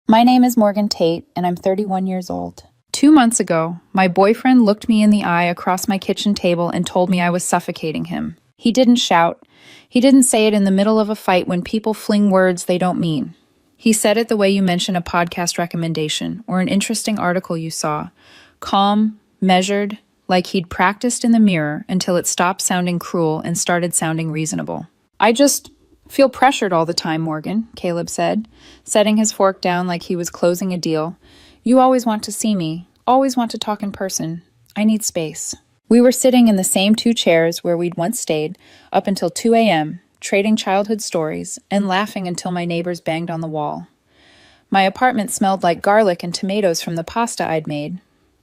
My name is Morgan Tate, and I'm 31 years old. 2 months ago, my boyfriend looked me in the eye across my kitchen table and told me I was suffocating him. He didn't shout. He didn't say it in the middle of a fight when people fling words they don't mean. He said it the way you mention a podcast recommendation or an interesting article you saw. Calm, measured, like he'd practiced in the mirror until it stopped sounding cruel and started sounding reasonable. I just feel pressured all the time, Morgan, Caleb said, setting his fork down like he was closing a deal. You always want to see me, always want to talk in person. I need space. We were sitting in the same two chairs where we'd once stayed, up until 2 a.m., trading childhood stories and laughing until my neighbors banged on the wall. My apartment smelled like garlic and tomatoes from the pasta I'd made.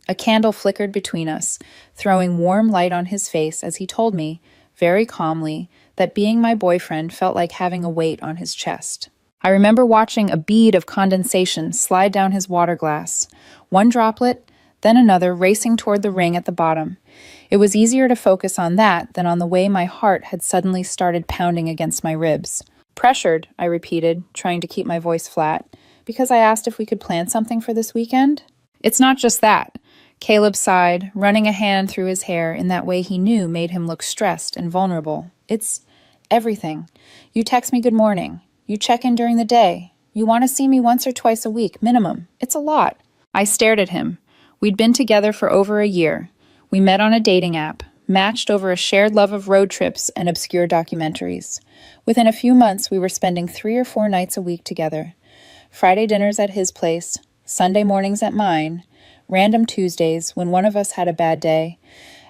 A candle flickered between us, throwing warm light on his face as he told me, very calmly, that being my boyfriend felt like having a weight on his chest. I remember watching a bead of condensation slide down his water glass, one droplet, then another racing toward the ring at the bottom. It was easier to focus on that than on the way my heart had suddenly started pounding against my ribs. Pressured, I repeated, trying to keep my voice flat, because I asked if we could plan something for this weekend. It's not just that. Caleb sighed, running a hand through his hair in that way he knew made him look stressed and vulnerable. It's everything. You text me good morning. You check in during the day. You want to see me once or twice a week, minimum. It's a lot. I stared at him. We'd been together for over a year. We met on a dating app, matched over a shared love of road trips and obscure documentaries. Within a few months, we were spending 3 or 4 nights a week together. Friday dinners at his place, Sunday mornings at mine, random Tuesdays when one of us had a bad day,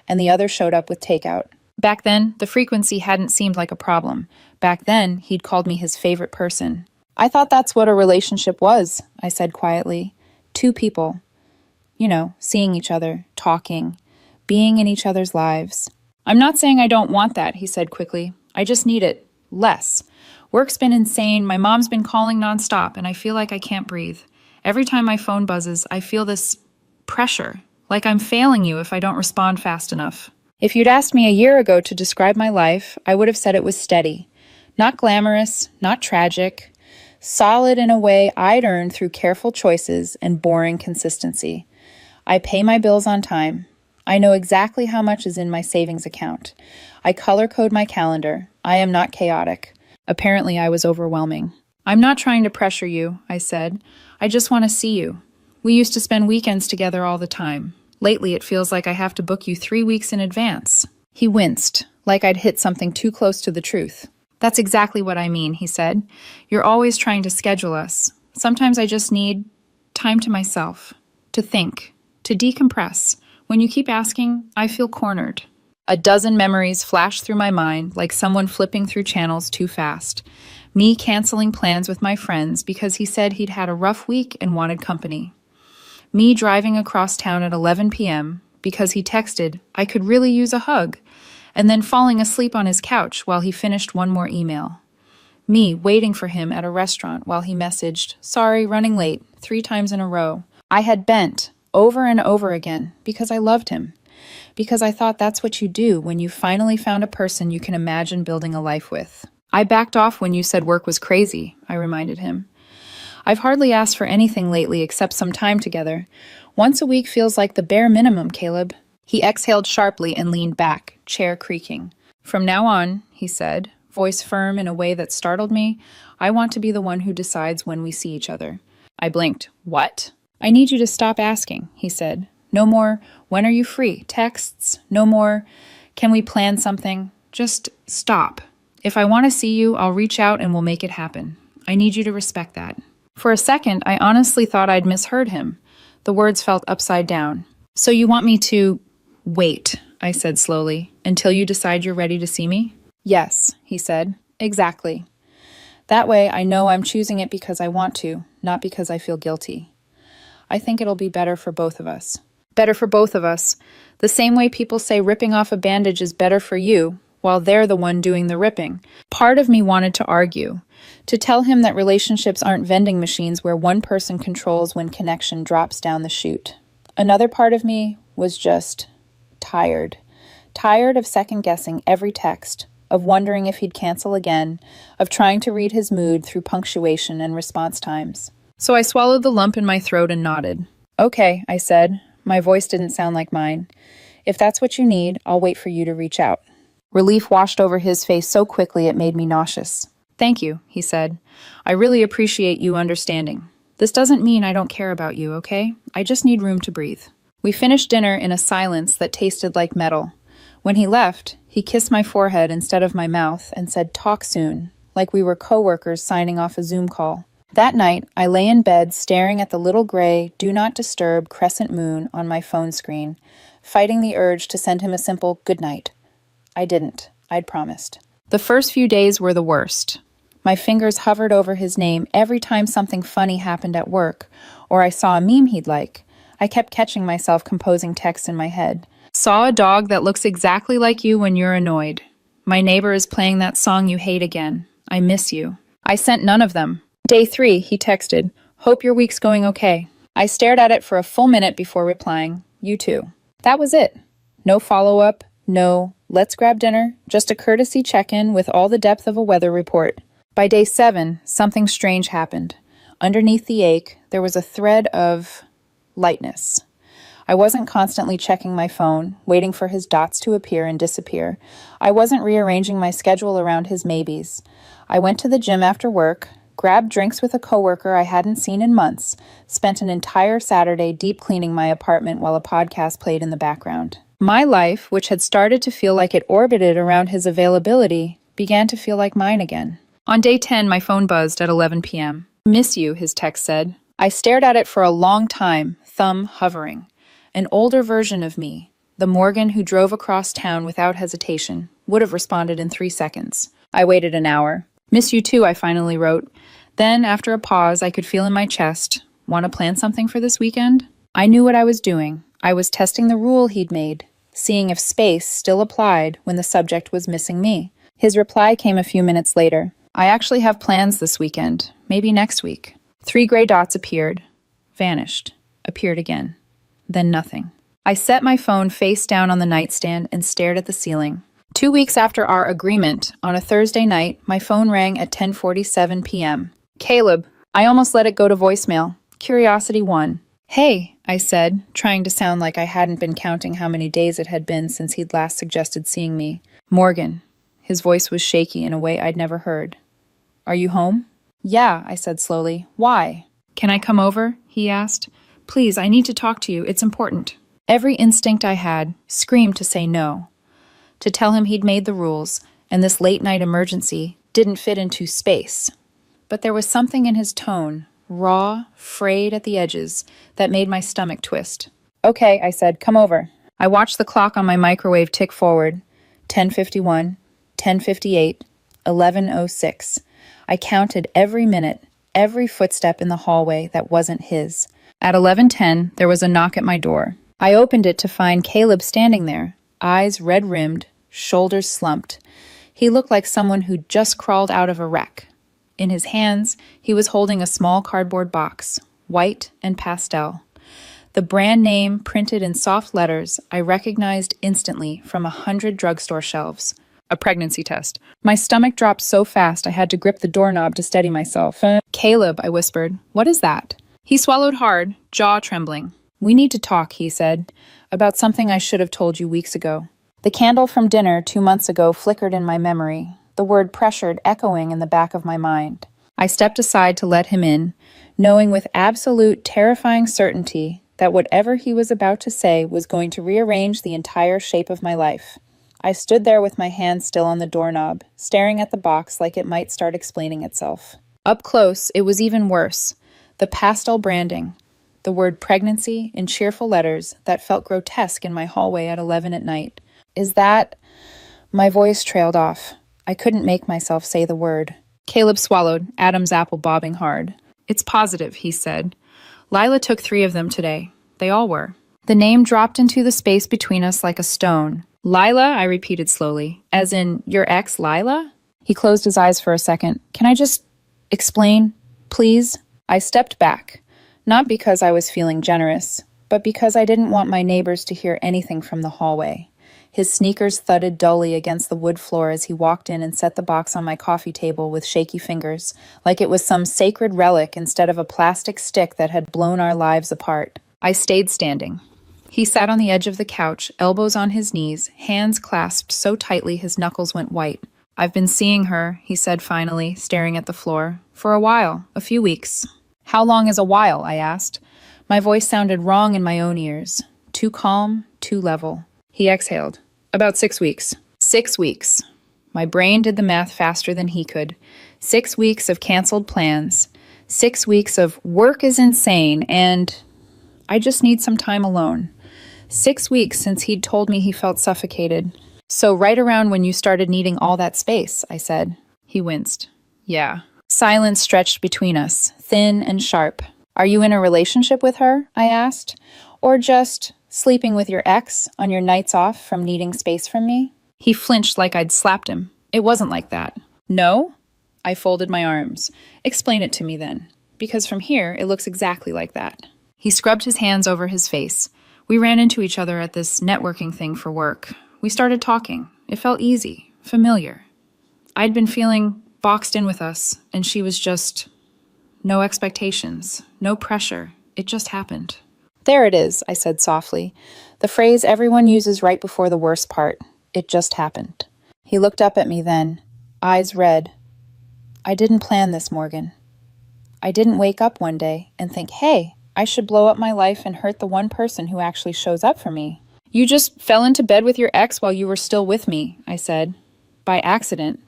and the other showed up with takeout. Back then, the frequency hadn't seemed like a problem. Back then, he'd called me his favorite person. I thought that's what a relationship was, I said quietly. 2 people. Seeing each other, talking, being in each other's lives. I'm not saying I don't want that, he said quickly. I just need it. Less. Work's been insane, my mom's been calling nonstop, and I feel like I can't breathe. Every time my phone buzzes, I feel this pressure, like I'm failing you if I don't respond fast enough. If you'd asked me a year ago to describe my life, I would have said it was steady. Not glamorous, not tragic. Solid in a way I'd earned through careful choices and boring consistency. I pay my bills on time. I know exactly how much is in my savings account. I color code my calendar. I am not chaotic. Apparently, I was overwhelming. I'm not trying to pressure you, I said. I just want to see you. We used to spend weekends together all the time. Lately, it feels like I have to book you 3 weeks in advance. He winced, like I'd hit something too close to the truth. That's exactly what I mean, he said. You're always trying to schedule us. Sometimes I just need time to myself, to think, to decompress. When you keep asking, I feel cornered. A dozen memories flash through my mind like someone flipping through channels too fast. Me canceling plans with my friends because he said he'd had a rough week and wanted company. Me driving across town at 11 p.m. because he texted, I could really use a hug, and then falling asleep on his couch while he finished one more email. Me waiting for him at a restaurant while he messaged, sorry, running late, 3 times in a row. I had bent over and over again because I loved him, because I thought that's what you do when you finally found a person you can imagine building a life with. I backed off when you said work was crazy, I reminded him. I've hardly asked for anything lately except some time together. Once a week feels like the bare minimum, Caleb. He exhaled sharply and leaned back, chair creaking. From now on, he said, voice firm in a way that startled me, I want to be the one who decides when we see each other. I blinked. What? I need you to stop asking, he said. No more, when are you free? Texts. No more, can we plan something? Just stop. If I want to see you, I'll reach out and we'll make it happen. I need you to respect that. For a second, I honestly thought I'd misheard him. The words felt upside down. So you want me to wait, I said slowly, until you decide you're ready to see me? Yes, he said. Exactly. That way I know I'm choosing it because I want to, not because I feel guilty. I think it'll be better for both of us. Better for both of us. The same way people say ripping off a bandage is better for you, while they're the one doing the ripping. Part of me wanted to argue, to tell him that relationships aren't vending machines where one person controls when connection drops down the chute. Another part of me was just tired. Tired of second-guessing every text, of wondering if he'd cancel again, of trying to read his mood through punctuation and response times. So I swallowed the lump in my throat and nodded. Okay, I said. My voice didn't sound like mine. If that's what you need, I'll wait for you to reach out. Relief washed over his face so quickly it made me nauseous. Thank you, he said. I really appreciate you understanding. This doesn't mean I don't care about you, okay? I just need room to breathe. We finished dinner in a silence that tasted like metal. When he left, he kissed my forehead instead of my mouth and said, "Talk soon," like we were coworkers signing off a Zoom call. That night, I lay in bed staring at the little gray, do not disturb crescent moon on my phone screen, fighting the urge to send him a simple good night. I didn't. I'd promised. The first few days were the worst. My fingers hovered over his name every time something funny happened at work, or I saw a meme he'd like. I kept catching myself composing texts in my head. Saw a dog that looks exactly like you when you're annoyed. My neighbor is playing that song you hate again. I miss you. I sent none of them. Day 3, he texted, "Hope your week's going okay." I stared at it for a full minute before replying, "You too." That was it. No follow-up, no, let's grab dinner, just a courtesy check-in with all the depth of a weather report. By day 7, something strange happened. Underneath the ache, there was a thread of lightness. I wasn't constantly checking my phone, waiting for his dots to appear and disappear. I wasn't rearranging my schedule around his maybes. I went to the gym after work, grabbed drinks with a coworker I hadn't seen in months, spent an entire Saturday deep cleaning my apartment while a podcast played in the background. My life, which had started to feel like it orbited around his availability, began to feel like mine again. On day 10, my phone buzzed at 11 p.m. "Miss you," his text said. I stared at it for a long time, thumb hovering. An older version of me, the Morgan who drove across town without hesitation, would have responded in 3 seconds. I waited an hour. "Miss you too," I finally wrote. Then, after a pause, I could feel in my chest, "Want to plan something for this weekend?" I knew what I was doing. I was testing the rule he'd made, seeing if space still applied when the subject was missing me. His reply came a few minutes later. "I actually have plans this weekend, maybe next week." 3 gray dots appeared, vanished, appeared again, then nothing. I set my phone face down on the nightstand and stared at the ceiling. 2 weeks after our agreement, on a Thursday night, my phone rang at 10:47 p.m. "Caleb." I almost let it go to voicemail. Curiosity won. "Hey," I said, trying to sound like I hadn't been counting how many days it had been since he'd last suggested seeing me. "Morgan." His voice was shaky in a way I'd never heard. "Are you home?" "Yeah," I said slowly. "Why?" "Can I come over?" he asked. "Please, I need to talk to you. It's important." Every instinct I had screamed to say no, to tell him he'd made the rules, and this late-night emergency didn't fit into space. But there was something in his tone, raw, frayed at the edges, that made my stomach twist. "Okay," I said, "come over." I watched the clock on my microwave tick forward. 10:51, 10:58, 11:06. I counted every minute, every footstep in the hallway that wasn't his. At 11:10, there was a knock at my door. I opened it to find Caleb standing there, eyes red-rimmed, shoulders slumped. He looked like someone who'd just crawled out of a wreck. In his hands, he was holding a small cardboard box, white and pastel. The brand name printed in soft letters I recognized instantly from 100 drugstore shelves. A pregnancy test. My stomach dropped so fast I had to grip the doorknob to steady myself. "Caleb," I whispered, "what is that?" He swallowed hard, jaw trembling. "We need to talk," he said, "about something I should have told you weeks ago." The candle from dinner 2 months ago flickered in my memory, the word pressured echoing in the back of my mind. I stepped aside to let him in, knowing with absolute terrifying certainty that whatever he was about to say was going to rearrange the entire shape of my life. I stood there with my hand still on the doorknob, staring at the box like it might start explaining itself. Up close, it was even worse. The pastel branding, the word pregnancy in cheerful letters that felt grotesque in my hallway at 11 at night. "Is that—" My voice trailed off. I couldn't make myself say the word. Caleb swallowed, Adam's apple bobbing hard. "It's positive," he said. "Lila took 3 of them today. They all were." The name dropped into the space between us like a stone. "Lila," I repeated slowly. "As in, your ex, Lila?" He closed his eyes for a second. "Can I just explain, please?" I stepped back, not because I was feeling generous, but because I didn't want my neighbors to hear anything from the hallway. His sneakers thudded dully against the wood floor as he walked in and set the box on my coffee table with shaky fingers, like it was some sacred relic instead of a plastic stick that had blown our lives apart. I stayed standing. He sat on the edge of the couch, elbows on his knees, hands clasped so tightly his knuckles went white. "I've been seeing her," he said finally, staring at the floor. "For a while, a few weeks." "How long is a while?" I asked. My voice sounded wrong in my own ears. Too calm, too level. He exhaled. "About 6 weeks." 6 weeks. My brain did the math faster than he could. 6 weeks of canceled plans. 6 weeks of work is insane and I just need some time alone. 6 weeks since he'd told me he felt suffocated. "So right around when you started needing all that space," I said. He winced. "Yeah." Silence stretched between us, thin and sharp. "Are you in a relationship with her?" I asked. "Or just sleeping with your ex on your nights off from needing space from me?" He flinched like I'd slapped him. "It wasn't like that." "No?" I folded my arms. "Explain it to me then, because from here it looks exactly like that." He scrubbed his hands over his face. "We ran into each other at this networking thing for work. We started talking. It felt easy, familiar. I'd been feeling boxed in with us, and she was just... no expectations, no pressure. It just happened." "There it is," I said softly. "The phrase everyone uses right before the worst part. It just happened." He looked up at me then, eyes red. "I didn't plan this, Morgan. I didn't wake up one day and think, hey, I should blow up my life and hurt the one person who actually shows up for me." "You just fell into bed with your ex while you were still with me," I said. "By accident."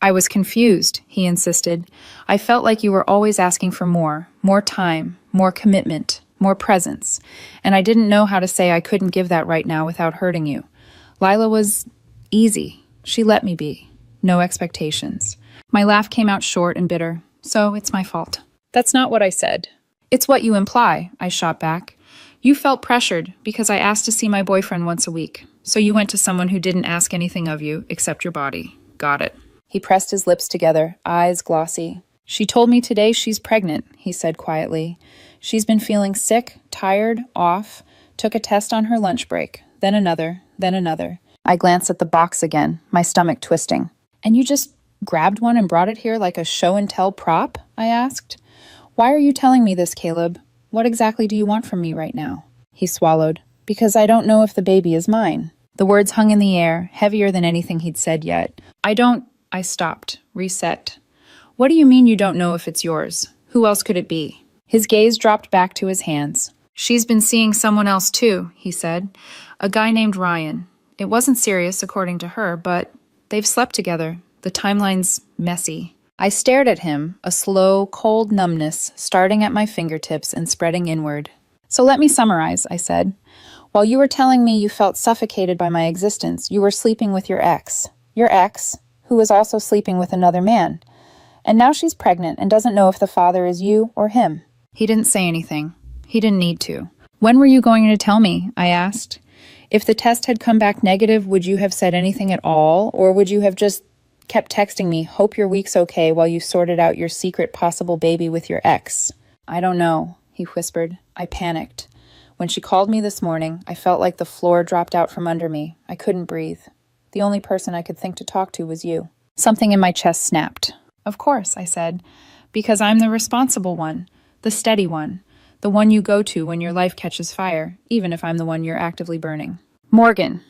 "I was confused," he insisted. "I felt like you were always asking for more time, more commitment, more presence, and I didn't know how to say I couldn't give that right now without hurting you. Lila was easy. She let me be. No expectations." My laugh came out short and bitter. "So it's my fault." "That's not what I said." "It's what you imply," I shot back. "You felt pressured because I asked to see my boyfriend once a week. So you went to someone who didn't ask anything of you except your body. Got it." He pressed his lips together, eyes glossy. "She told me today she's pregnant," he said quietly. "She's been feeling sick, tired, off, took a test on her lunch break, then another, then another." I glanced at the box again, my stomach twisting. "And you just grabbed one and brought it here like a show-and-tell prop?" I asked. "Why are you telling me this, Caleb? What exactly do you want from me right now?" He swallowed. "Because I don't know if the baby is mine." The words hung in the air, heavier than anything he'd said yet. I stopped, reset. "What do you mean you don't know if it's yours? Who else could it be?" His gaze dropped back to his hands. "She's been seeing someone else too," he said. "A guy named Ryan. It wasn't serious, according to her, but they've slept together. The timeline's messy." I stared at him, a slow, cold numbness starting at my fingertips and spreading inward. "So let me summarize," I said. "While you were telling me you felt suffocated by my existence, you were sleeping with your ex. Your ex, who was also sleeping with another man. And now she's pregnant and doesn't know if the father is you or him." He didn't say anything. He didn't need to. "When were you going to tell me?" I asked. "If the test had come back negative, would you have said anything at all? Or would you have just kept texting me, 'Hope your week's okay,' while you sorted out your secret possible baby with your ex?" "I don't know," he whispered. I panicked. When she called me this morning, I felt like the floor dropped out from under me. I couldn't breathe. The only person I could think to talk to was you. Something in my chest snapped. "Of course," I said, "because I'm the responsible one, the steady one, the one you go to when your life catches fire, even if I'm the one you're actively burning." "Morgan,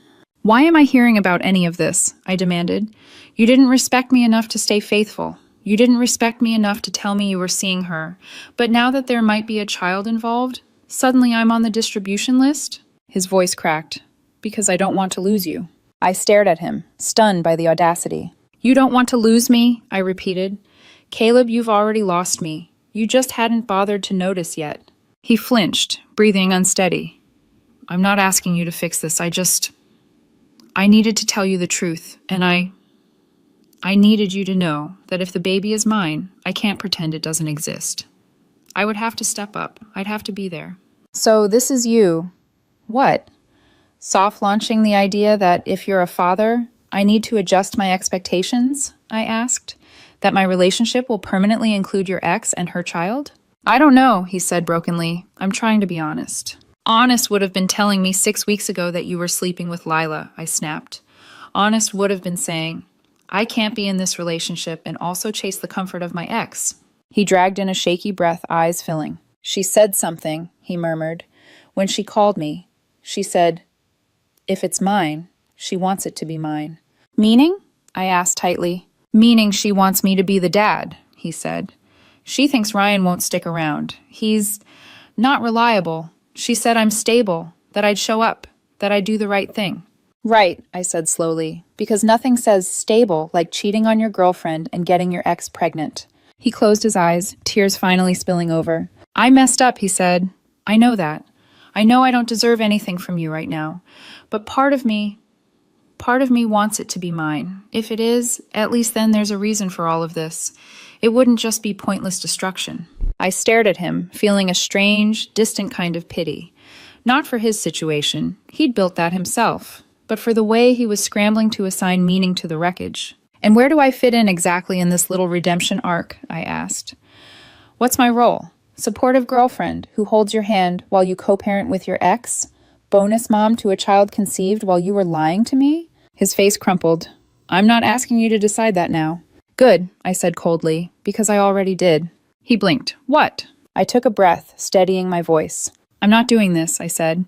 why am I hearing about any of this?" I demanded. "You didn't respect me enough to stay faithful. You didn't respect me enough to tell me you were seeing her. But now that there might be a child involved, suddenly I'm on the distribution list?" His voice cracked. "Because I don't want to lose you." I stared at him, stunned by the audacity. "You don't want to lose me?" I repeated. "Caleb, you've already lost me. You just hadn't bothered to notice yet." He flinched, breathing unsteady. "I'm not asking you to fix this. I needed to tell you the truth, and I needed you to know that if the baby is mine, I can't pretend it doesn't exist. I would have to step up. I'd have to be there." "So this is you. What? Soft launching the idea that if you're a father, I need to adjust my expectations?" I asked. "That my relationship will permanently include your ex and her child?" "I don't know," he said brokenly. "I'm trying to be honest." Honest would have been telling me 6 weeks ago that you were sleeping with Lila, I snapped. Honest would have been saying, I can't be in this relationship and also chase the comfort of my ex. He dragged in a shaky breath, eyes filling. She said something, he murmured. When she called me, she said, if it's mine, she wants it to be mine. Meaning? I asked tightly. Meaning she wants me to be the dad, he said. She thinks Ryan won't stick around. He's not reliable. She said I'm stable, that I'd show up, that I'd do the right thing. Right, I said slowly, because nothing says stable like cheating on your girlfriend and getting your ex pregnant. He closed his eyes, tears finally spilling over. I messed up, he said. I know that. I know I don't deserve anything from you right now. But part of me wants it to be mine. If it is, at least then there's a reason for all of this. It wouldn't just be pointless destruction. I stared at him, feeling a strange, distant kind of pity. Not for his situation, he'd built that himself, but for the way he was scrambling to assign meaning to the wreckage. And where do I fit in exactly in this little redemption arc? I asked. What's my role? Supportive girlfriend who holds your hand while you co-parent with your ex? Bonus mom to a child conceived while you were lying to me? His face crumpled. I'm not asking you to decide that now. Good, I said coldly, because I already did. He blinked. What? I took a breath, steadying my voice. I'm not doing this, I said.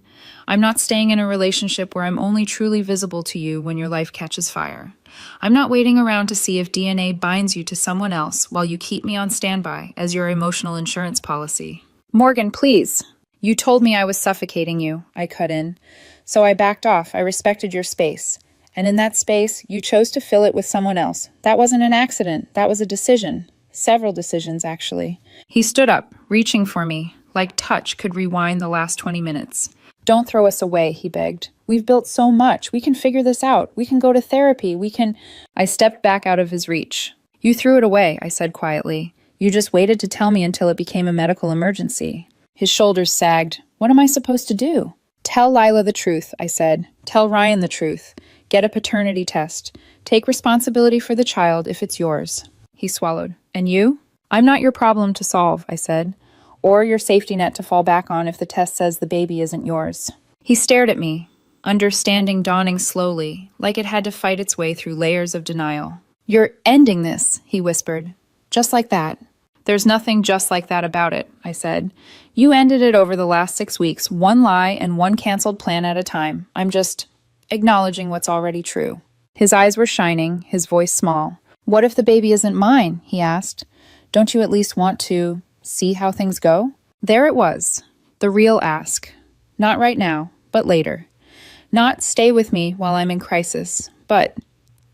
I'm not staying in a relationship where I'm only truly visible to you when your life catches fire. I'm not waiting around to see if DNA binds you to someone else while you keep me on standby as your emotional insurance policy. Morgan, please. You told me I was suffocating you, I cut in. So I backed off. I respected your space. And in that space, you chose to fill it with someone else. That wasn't an accident. That was a decision. Several decisions, actually. He stood up, reaching for me, like touch could rewind the last 20 minutes. Don't throw us away, he begged. We've built so much. We can figure this out. We can go to therapy. We can... I stepped back out of his reach. You threw it away, I said quietly. You just waited to tell me until it became a medical emergency. His shoulders sagged. What am I supposed to do? Tell Lila the truth, I said. Tell Ryan the truth. Get a paternity test. Take responsibility for the child if it's yours. He swallowed. And you? I'm not your problem to solve, I said. Or your safety net to fall back on if the test says the baby isn't yours. He stared at me, understanding dawning slowly, like it had to fight its way through layers of denial. You're ending this, he whispered. Just like that. There's nothing just like that about it, I said. You ended it over the last 6 weeks, one lie and one canceled plan at a time. I'm just acknowledging what's already true. His eyes were shining, his voice small. What if the baby isn't mine? He asked. Don't you at least want to see how things go? There it was, the real ask. Not right now, but later. Not stay with me while I'm in crisis, but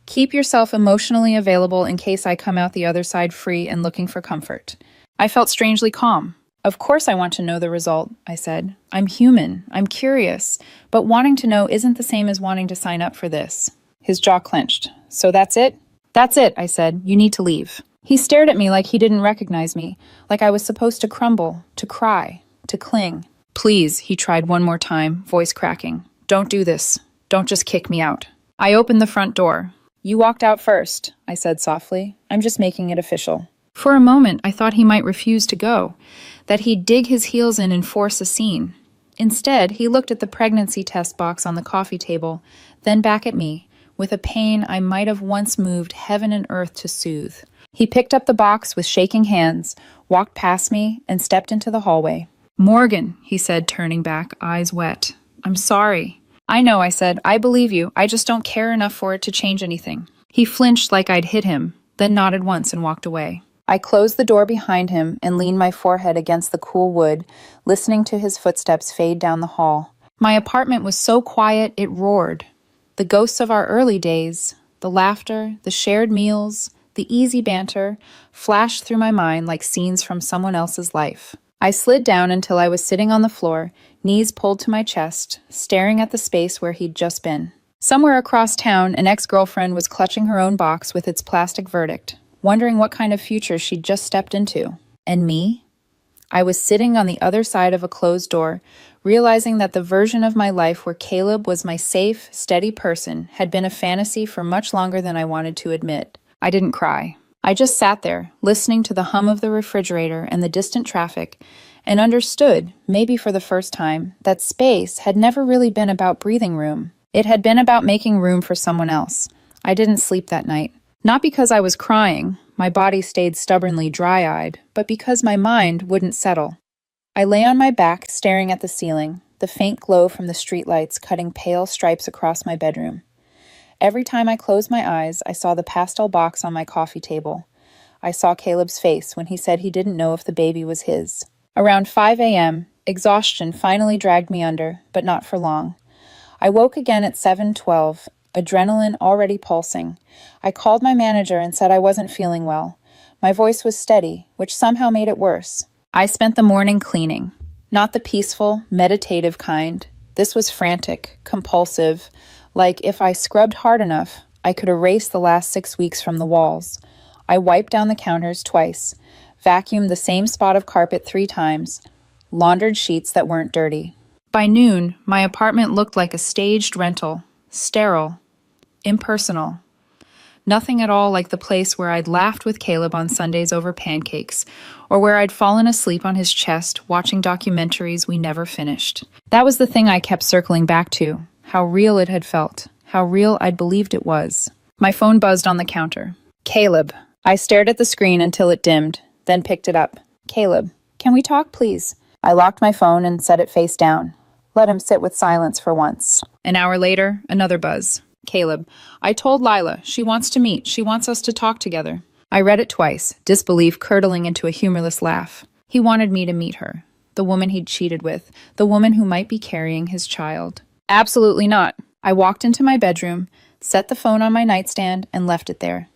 keep yourself emotionally available in case I come out the other side free and looking for comfort. I felt strangely calm. Of course I want to know the result, I said. I'm human. I'm curious. But wanting to know isn't the same as wanting to sign up for this. His jaw clenched. So that's it? That's it, I said. You need to leave. He stared at me like he didn't recognize me, like I was supposed to crumble, to cry, to cling. Please, he tried one more time, voice cracking. Don't do this. Don't just kick me out. I opened the front door. You walked out first, I said softly. I'm just making it official. For a moment, I thought he might refuse to go, that he'd dig his heels in and force a scene. Instead, he looked at the pregnancy test box on the coffee table, then back at me, with a pain I might have once moved heaven and earth to soothe. He picked up the box with shaking hands, walked past me, and stepped into the hallway. Morgan, he said, turning back, eyes wet. I'm sorry. I know, I said. I believe you. I just don't care enough for it to change anything. He flinched like I'd hit him, then nodded once and walked away. I closed the door behind him and leaned my forehead against the cool wood, listening to his footsteps fade down the hall. My apartment was so quiet it roared. The ghosts of our early days, the laughter, the shared meals, the easy banter, flashed through my mind like scenes from someone else's life. I slid down until I was sitting on the floor, knees pulled to my chest, staring at the space where he'd just been. Somewhere across town, an ex-girlfriend was clutching her own box with its plastic verdict, wondering what kind of future she'd just stepped into. And me? I was sitting on the other side of a closed door, realizing that the version of my life where Caleb was my safe, steady person had been a fantasy for much longer than I wanted to admit. I didn't cry. I just sat there, listening to the hum of the refrigerator and the distant traffic, and understood, maybe for the first time, that space had never really been about breathing room. It had been about making room for someone else. I didn't sleep that night. Not because I was crying, my body stayed stubbornly dry-eyed, but because my mind wouldn't settle. I lay on my back, staring at the ceiling, the faint glow from the streetlights cutting pale stripes across my bedroom. Every time I closed my eyes, I saw the pastel box on my coffee table. I saw Caleb's face when he said he didn't know if the baby was his. Around 5 a.m., exhaustion finally dragged me under, but not for long. I woke again at 7:12, adrenaline already pulsing. I called my manager and said I wasn't feeling well. My voice was steady, which somehow made it worse. I spent the morning cleaning. Not the peaceful, meditative kind. This was frantic, compulsive, like if I scrubbed hard enough, I could erase the last 6 weeks from the walls. I wiped down the counters twice, vacuumed the same spot of carpet 3 times, laundered sheets that weren't dirty. By noon, my apartment looked like a staged rental, sterile, impersonal. Nothing at all like the place where I'd laughed with Caleb on Sundays over pancakes, or where I'd fallen asleep on his chest watching documentaries we never finished. That was the thing I kept circling back to, how real it had felt, how real I'd believed it was. My phone buzzed on the counter. Caleb. I stared at the screen until it dimmed, then picked it up. Caleb, can we talk, please? I locked my phone and set it face down. Let him sit with silence for once. An hour later, another buzz. Caleb, I told Lila. She wants to meet. She wants us to talk together. I read it twice, disbelief curdling into a humorless laugh. He wanted me to meet her. The woman he'd cheated with. The woman who might be carrying his child. Absolutely not. I walked into my bedroom, set the phone on my nightstand, and left it there.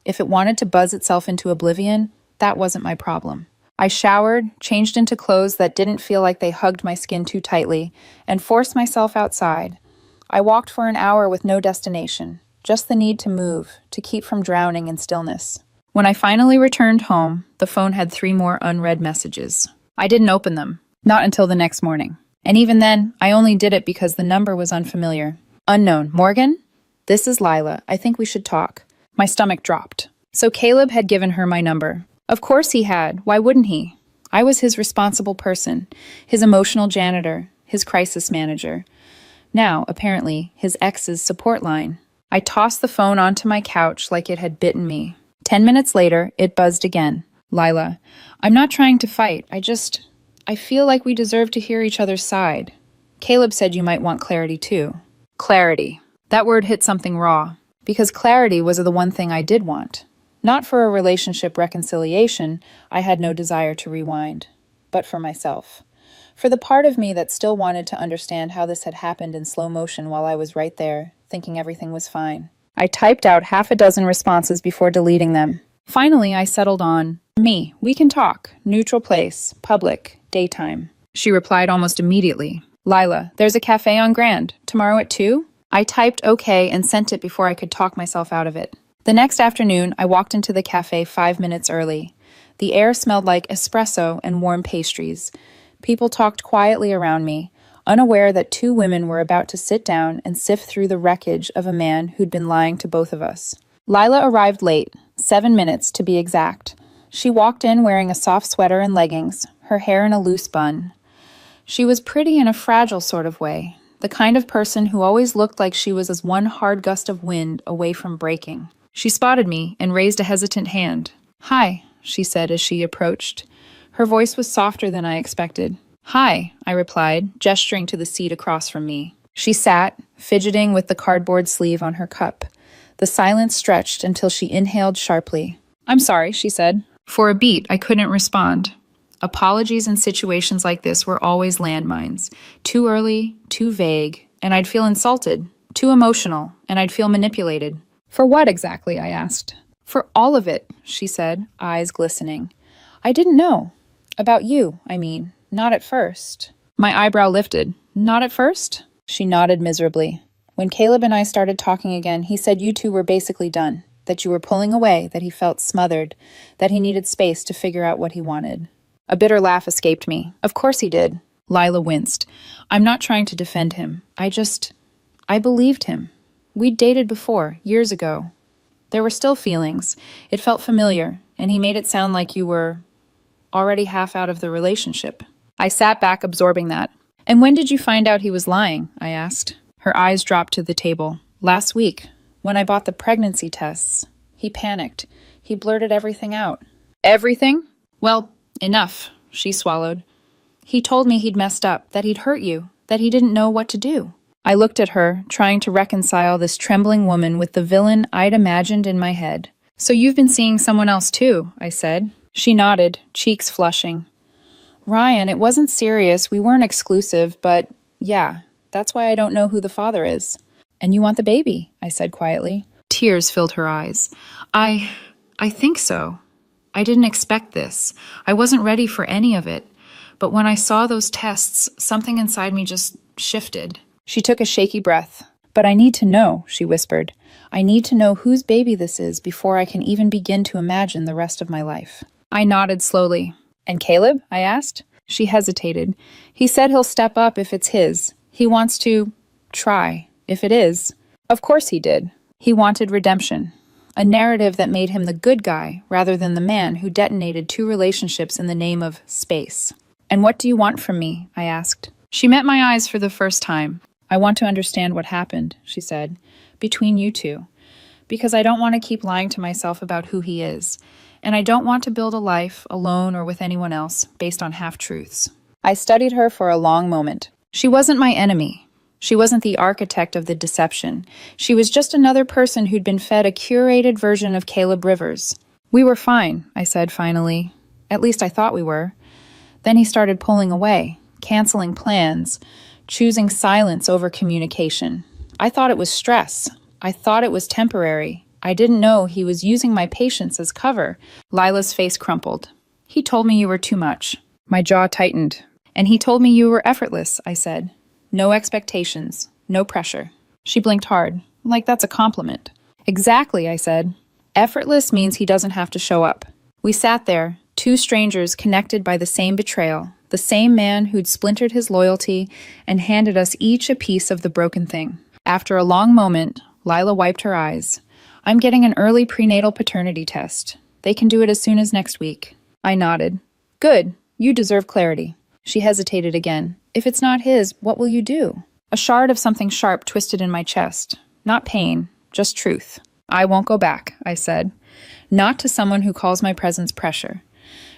If it wanted to buzz itself into oblivion, that wasn't my problem. I showered, changed into clothes that didn't feel like they hugged my skin too tightly, and forced myself outside. I walked for an hour with no destination, just the need to move, to keep from drowning in stillness. When I finally returned home, the phone had 3 more unread messages. I didn't open them, not until the next morning. And even then, I only did it because the number was unfamiliar. Unknown. Morgan? This is Lila. I think we should talk. My stomach dropped. So Caleb had given her my number. Of course he had. Why wouldn't he? I was his responsible person, his emotional janitor, his crisis manager. Now, apparently, his ex's support line. I tossed the phone onto my couch like it had bitten me. 10 minutes later, it buzzed again. Lila, I'm not trying to fight. I feel like we deserve to hear each other's side. Caleb said you might want clarity too. Clarity. That word hit something raw. Because clarity was the one thing I did want. Not for a relationship reconciliation, I had no desire to rewind. But for myself. For the part of me that still wanted to understand how this had happened in slow motion while I was right there, thinking everything was fine. I typed out 6 responses before deleting them. Finally, I settled on, me, we can talk, neutral place, public, daytime. She replied almost immediately. Lila, there's a cafe on Grand, tomorrow at 2? I typed okay and sent it before I could talk myself out of it. The next afternoon, I walked into the cafe 5 minutes early. The air smelled like espresso and warm pastries. People talked quietly around me, unaware that 2 women were about to sit down and sift through the wreckage of a man who'd been lying to both of us. Lila arrived late, 7 minutes to be exact. She walked in wearing a soft sweater and leggings, her hair in a loose bun. She was pretty in a fragile sort of way, the kind of person who always looked like she was as one hard gust of wind away from breaking. She spotted me and raised a hesitant hand. Hi, she said as she approached. Her voice was softer than I expected. Hi, I replied, gesturing to the seat across from me. She sat, fidgeting with the cardboard sleeve on her cup. The silence stretched until she inhaled sharply. I'm sorry, she said. For a beat, I couldn't respond. Apologies in situations like this were always landmines. Too early, too vague, and I'd feel insulted. Too emotional, and I'd feel manipulated. For what exactly, I asked. For all of it, she said, eyes glistening. I didn't know. About you, I mean. Not at first. My eyebrow lifted. Not at first? She nodded miserably. When Caleb and I started talking again, he said you 2 were basically done. That you were pulling away, that he felt smothered, that he needed space to figure out what he wanted. A bitter laugh escaped me. Of course he did. Lila winced. I'm not trying to defend him. I believed him. We'd dated before, years ago. There were still feelings. It felt familiar, and he made it sound like you were already half out of the relationship. I sat back, absorbing that. And when did you find out he was lying? I asked. Her eyes dropped to the table. Last week, when I bought the pregnancy tests. He panicked. He blurted everything out. Everything? Well, enough, she swallowed. He told me he'd messed up, that he'd hurt you, that he didn't know what to do. I looked at her, trying to reconcile this trembling woman with the villain I'd imagined in my head. So you've been seeing someone else too, I said. She nodded, cheeks flushing. Ryan, it wasn't serious, we weren't exclusive, but yeah, that's why I don't know who the father is. And you want the baby, I said quietly. Tears filled her eyes. I think so. I didn't expect this. I wasn't ready for any of it. But when I saw those tests, something inside me just shifted. She took a shaky breath. But I need to know, she whispered. I need to know whose baby this is before I can even begin to imagine the rest of my life. I nodded slowly. And Caleb? I asked. She hesitated. He said he'll step up if it's his. He wants to try, if it is. Of course he did. He wanted redemption. A narrative that made him the good guy rather than the man who detonated 2 relationships in the name of space. And what do you want from me? I asked. She met my eyes for the first time. I want to understand what happened, she said, between you two. Because I don't want to keep lying to myself about who he is. And I don't want to build a life, alone or with anyone else, based on half-truths. I studied her for a long moment. She wasn't my enemy. She wasn't the architect of the deception. She was just another person who'd been fed a curated version of Caleb Rivers. We were fine, I said finally. At least I thought we were. Then he started pulling away, canceling plans, choosing silence over communication. I thought it was stress. I thought it was temporary. I didn't know he was using my patience as cover. Lila's face crumpled. He told me you were too much. My jaw tightened. And he told me you were effortless, I said. No expectations, no pressure. She blinked hard, like that's a compliment. Exactly, I said. Effortless means he doesn't have to show up. We sat there, 2 strangers connected by the same betrayal, the same man who'd splintered his loyalty and handed us each a piece of the broken thing. After a long moment, Lila wiped her eyes. I'm getting an early prenatal paternity test. They can do it as soon as next week. I nodded. Good, you deserve clarity. She hesitated again. If it's not his, what will you do? A shard of something sharp twisted in my chest. Not pain, just truth. I won't go back, I said. Not to someone who calls my presence pressure.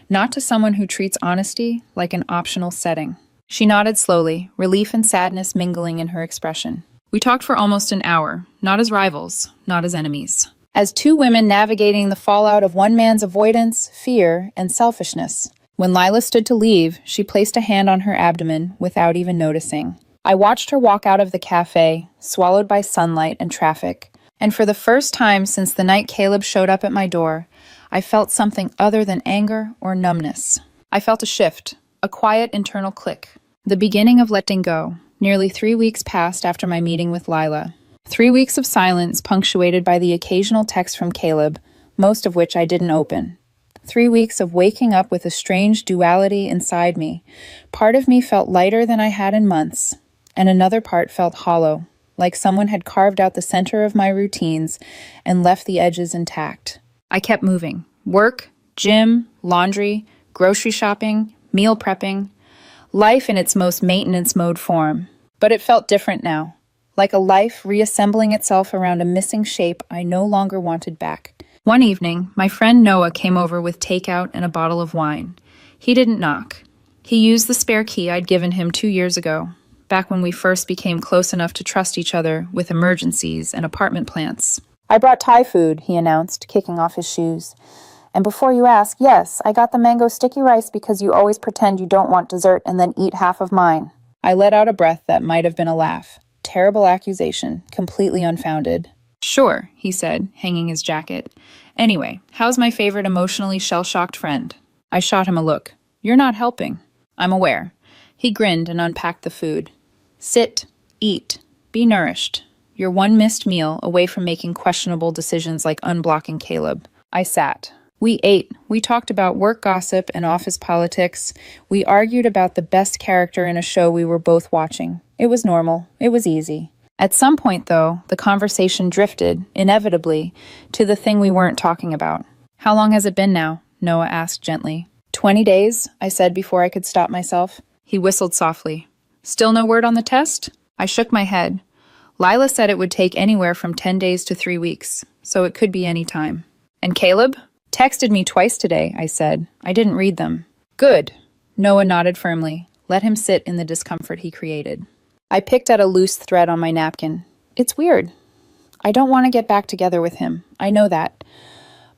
Not to someone who treats honesty like an optional setting. She nodded slowly, relief and sadness mingling in her expression. We talked for almost an hour, not as rivals, not as enemies. As 2 women navigating the fallout of one man's avoidance, fear, and selfishness. When Lila stood to leave, she placed a hand on her abdomen without even noticing. I watched her walk out of the cafe, swallowed by sunlight and traffic. And for the first time since the night Caleb showed up at my door, I felt something other than anger or numbness. I felt a shift, a quiet internal click. The beginning of letting go. Nearly 3 weeks passed after my meeting with Lila. 3 weeks of silence punctuated by the occasional text from Caleb, most of which I didn't open. 3 weeks of waking up with a strange duality inside me. Part of me felt lighter than I had in months, and another part felt hollow, like someone had carved out the center of my routines and left the edges intact. I kept moving. Work, gym, laundry, grocery shopping, meal prepping. Life in its most maintenance mode form. But it felt different now, like a life reassembling itself around a missing shape I no longer wanted back. One evening, my friend Noah came over with takeout and a bottle of wine. He didn't knock. He used the spare key I'd given him 2 years ago, back when we first became close enough to trust each other with emergencies and apartment plants. I brought Thai food, he announced, kicking off his shoes. And before you ask, yes, I got the mango sticky rice because you always pretend you don't want dessert and then eat half of mine. I let out a breath that might have been a laugh. Terrible accusation, completely unfounded. Sure, he said, hanging his jacket. Anyway, how's my favorite emotionally shell-shocked friend? I shot him a look. You're not helping. I'm aware. He grinned and unpacked the food. Sit, eat, be nourished. You're one missed meal away from making questionable decisions like unblocking Caleb. I sat. We ate. We talked about work gossip and office politics. We argued about the best character in a show we were both watching. It was normal. It was easy. At some point, though, the conversation drifted, inevitably, to the thing we weren't talking about. How long has it been now? Noah asked gently. 20 days, I said before I could stop myself. He whistled softly. Still no word on the test? I shook my head. Lila said it would take anywhere from 10 days to 3 weeks, so it could be any time. And Caleb? Texted me twice today, I said. I didn't read them. Good. Noah nodded firmly. Let him sit in the discomfort he created. I picked at a loose thread on my napkin. It's weird. I don't want to get back together with him. I know that.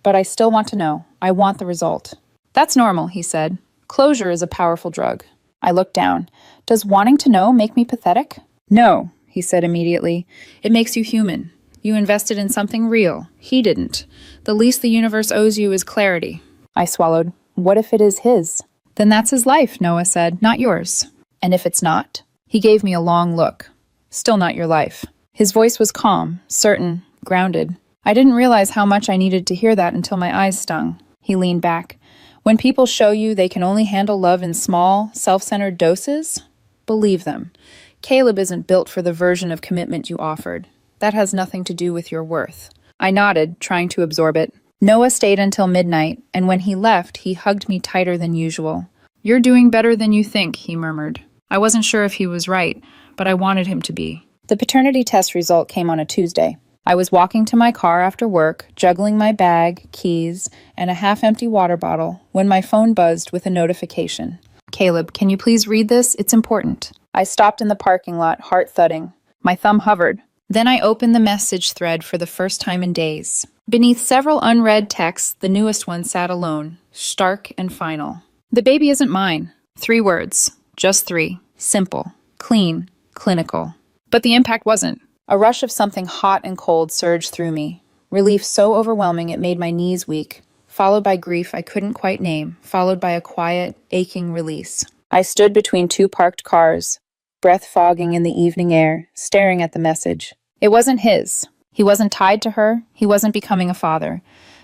But I still want to know. I want the result. That's normal, he said. Closure is a powerful drug. I looked down. Does wanting to know make me pathetic? No, he said immediately. It makes you human. You invested in something real. He didn't. The least the universe owes you is clarity. I swallowed. What if it is his? Then that's his life, Noah said, not yours. And if it's not? He gave me a long look. Still not your life. His voice was calm, certain, grounded. I didn't realize how much I needed to hear that until my eyes stung. He leaned back. When people show you they can only handle love in small, self-centered doses, believe them. Caleb isn't built for the version of commitment you offered. That has nothing to do with your worth. I nodded, trying to absorb it. Noah stayed until midnight, and when he left, he hugged me tighter than usual. You're doing better than you think, he murmured. I wasn't sure if he was right, but I wanted him to be. The paternity test result came on a Tuesday. I was walking to my car after work, juggling my bag, keys, and a half-empty water bottle, when my phone buzzed with a notification. Caleb, can you please read this? It's important. I stopped in the parking lot, heart thudding. My thumb hovered. Then I opened the message thread for the first time in days. Beneath several unread texts, the newest one sat alone, stark and final. The baby isn't mine. 3 words. Just 3. Simple. Clean. Clinical. But the impact wasn't. A rush of something hot and cold surged through me. Relief so overwhelming it made my knees weak, followed by grief I couldn't quite name, followed by a quiet, aching release. I stood between 2 parked cars, breath fogging in the evening air, staring at the message. It wasn't his. He wasn't tied to her. He wasn't becoming a father.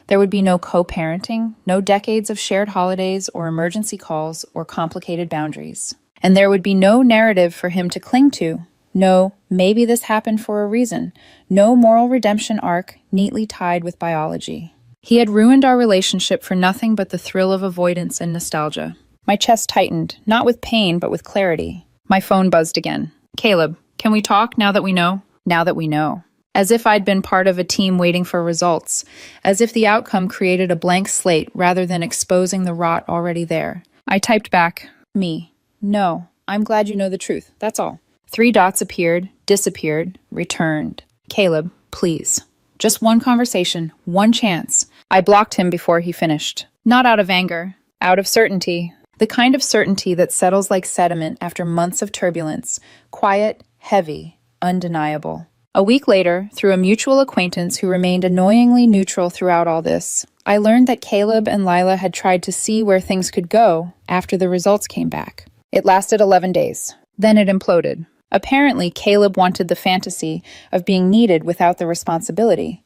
There would be no co-parenting, no decades of shared holidays or emergency calls or complicated boundaries. And there would be no narrative for him to cling to. No, maybe this happened for a reason. No moral redemption arc neatly tied with biology. He had ruined our relationship for nothing but the thrill of avoidance and nostalgia. My chest tightened, not with pain, but with clarity. My phone buzzed again. Caleb, can we talk now that we know? Now that we know. As if I'd been part of a team waiting for results. As if the outcome created a blank slate rather than exposing the rot already there. I typed back, me. No, I'm glad you know the truth. That's all. 3 dots appeared, disappeared, returned. Caleb, please. Just one conversation, one chance. I blocked him before he finished. Not out of anger, out of certainty. The kind of certainty that settles like sediment after months of turbulence. Quiet, heavy, undeniable. A week later, through a mutual acquaintance who remained annoyingly neutral throughout all this, I learned that Caleb and Lila had tried to see where things could go after the results came back. It lasted 11 days. Then it imploded. Apparently, Caleb wanted the fantasy of being needed without the responsibility.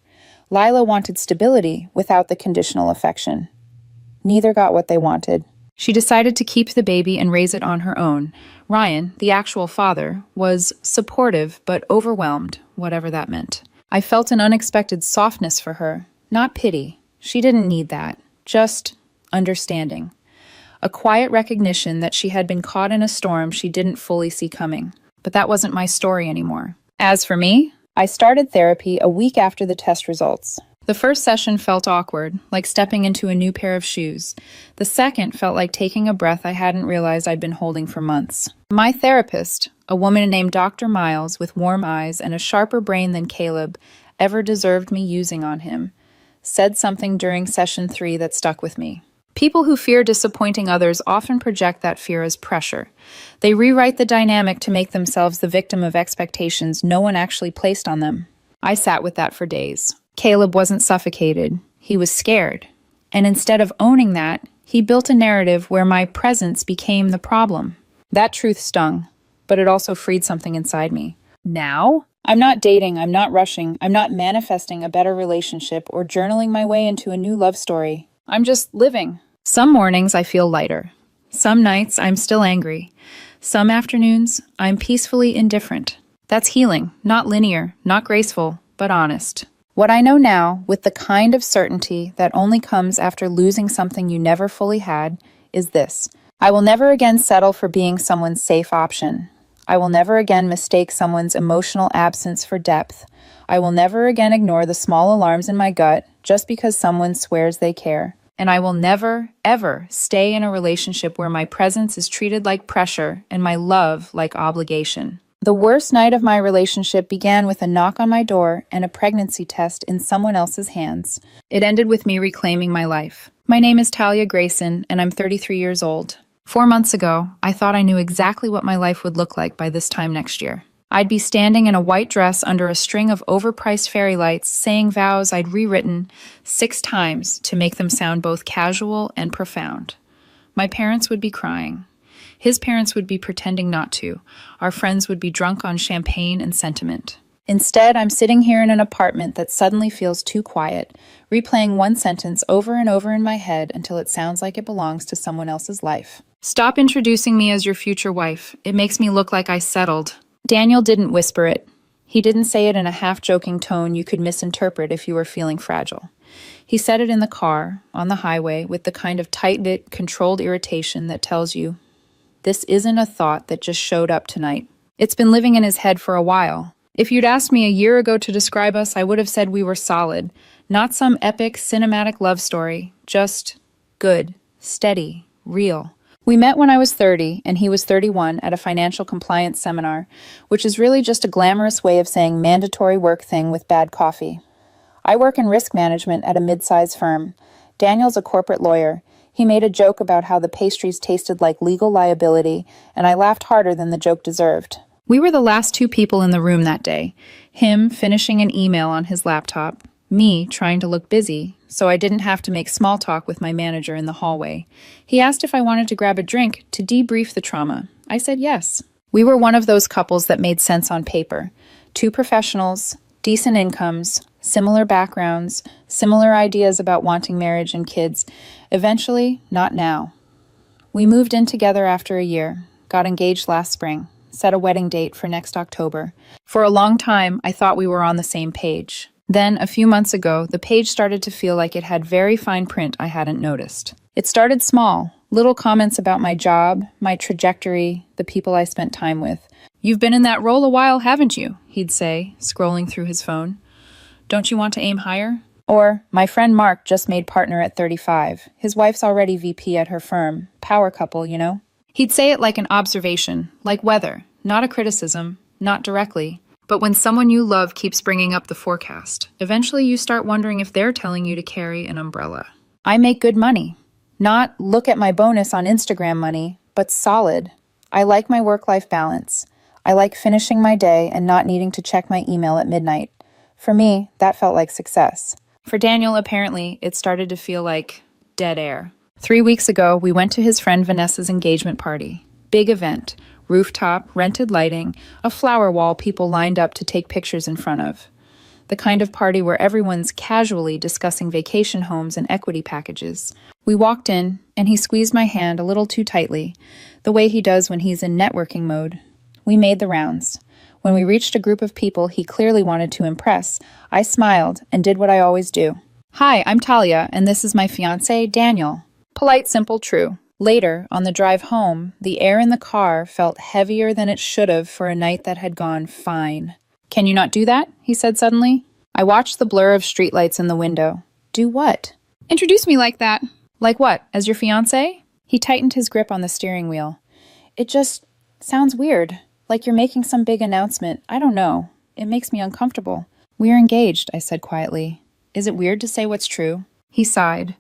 Lila wanted stability without the conditional affection. Neither got what they wanted. She decided to keep the baby and raise it on her own. Ryan, the actual father, was supportive but overwhelmed, whatever that meant. I felt an unexpected softness for her, not pity. She didn't need that, just understanding. A quiet recognition that she had been caught in a storm she didn't fully see coming. But that wasn't my story anymore. As for me, I started therapy a week after the test results. The first session felt awkward, like stepping into a new pair of shoes. The second felt like taking a breath I hadn't realized I'd been holding for months. My therapist, a woman named Dr. Miles with warm eyes and a sharper brain than Caleb ever deserved me using on him, said something during session 3 that stuck with me. People who fear disappointing others often project that fear as pressure. They rewrite the dynamic to make themselves the victim of expectations no one actually placed on them. I sat with that for days. Caleb wasn't suffocated. He was scared. And instead of owning that, he built a narrative where my presence became the problem. That truth stung, but it also freed something inside me. Now? I'm not dating, I'm not rushing, I'm not manifesting a better relationship or journaling my way into a new love story. I'm just living. Some mornings I feel lighter. Some nights I'm still angry. Some afternoons I'm peacefully indifferent. That's healing, not linear, not graceful, but honest. What I know now, with the kind of certainty that only comes after losing something you never fully had, is this. I will never again settle for being someone's safe option. I will never again mistake someone's emotional absence for depth. I will never again ignore the small alarms in my gut just because someone swears they care. And I will never, ever stay in a relationship where my presence is treated like pressure and my love like obligation. The worst night of my relationship began with a knock on my door and a pregnancy test in someone else's hands. It ended with me reclaiming my life. My name is Talia Grayson, and I'm 33 years old. 4 months ago, I thought I knew exactly what my life would look like by this time next year. I'd be standing in a white dress under a string of overpriced fairy lights, saying vows I'd rewritten 6 times to make them sound both casual and profound. My parents would be crying. His parents would be pretending not to. Our friends would be drunk on champagne and sentiment. Instead, I'm sitting here in an apartment that suddenly feels too quiet, replaying one sentence over and over in my head until it sounds like it belongs to someone else's life. Stop introducing me as your future wife. It makes me look like I settled. Daniel didn't whisper it. He didn't say it in a half-joking tone you could misinterpret if you were feeling fragile. He said it in the car, on the highway, with the kind of tight-knit, controlled irritation that tells you, this isn't a thought that just showed up tonight. It's been living in his head for a while. If you'd asked me a year ago to describe us, I would have said we were solid. Not some epic, cinematic love story. Just good, steady, real. We met when I was 30 and he was 31 at a financial compliance seminar, which is really just a glamorous way of saying mandatory work thing with bad coffee. I work in risk management at a mid-size firm. Daniel's a corporate lawyer. He made a joke about how the pastries tasted like legal liability, and I laughed harder than the joke deserved. We were the last 2 people in the room that day. Him finishing an email on his laptop, me trying to look busy, so I didn't have to make small talk with my manager in the hallway. He asked if I wanted to grab a drink to debrief the trauma. I said yes. We were one of those couples that made sense on paper. 2 professionals, decent incomes, similar backgrounds, similar ideas about wanting marriage and kids. Eventually, not now. We moved in together after a year, got engaged last spring, set a wedding date for next October. For a long time, I thought we were on the same page. Then, a few months ago, the page started to feel like it had very fine print I hadn't noticed. It started small, little comments about my job, my trajectory, the people I spent time with. "You've been in that role a while, haven't you?" he'd say, scrolling through his phone. "Don't you want to aim higher?" Or, "My friend Mark just made partner at 35. His wife's already VP at her firm. Power couple, you know?" He'd say it like an observation, like weather, not a criticism, not directly. But when someone you love keeps bringing up the forecast, eventually you start wondering if they're telling you to carry an umbrella. I make good money. Not look at my bonus on Instagram money, but solid. I like my work-life balance. I like finishing my day and not needing to check my email at midnight. For me, that felt like success. For Daniel, apparently, it started to feel like dead air. 3 weeks ago, we went to his friend Vanessa's engagement party. Big event. Rooftop, rented lighting, a flower wall people lined up to take pictures in front of. The kind of party where everyone's casually discussing vacation homes and equity packages. We walked in, and he squeezed my hand a little too tightly, the way he does when he's in networking mode. We made the rounds. When we reached a group of people he clearly wanted to impress, I smiled and did what I always do. "Hi, I'm Talia, and this is my fiancé, Daniel." Polite, simple, true. Later, on the drive home, the air in the car felt heavier than it should have for a night that had gone fine. "Can you not do that?" he said suddenly. I watched the blur of streetlights in the window. "Do what?" "Introduce me like that." "Like what? As your fiancé?" He tightened his grip on the steering wheel. "It just sounds weird. Like you're making some big announcement. I don't know. It makes me uncomfortable." "We're engaged," I said quietly. "Is it weird to say what's true?" He sighed.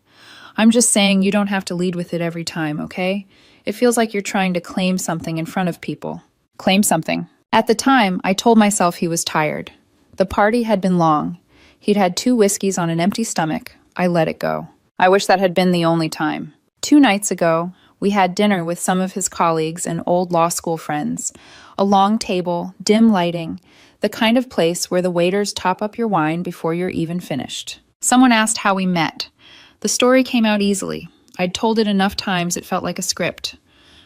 "I'm just saying you don't have to lead with it every time, okay? It feels like you're trying to claim something in front of people." Claim something. At the time, I told myself he was tired. The party had been long. He'd had 2 whiskeys on an empty stomach. I let it go. I wish that had been the only time. 2 nights ago, we had dinner with some of his colleagues and old law school friends. A long table, dim lighting, the kind of place where the waiters top up your wine before you're even finished. Someone asked how we met. The story came out easily. I'd told it enough times it felt like a script.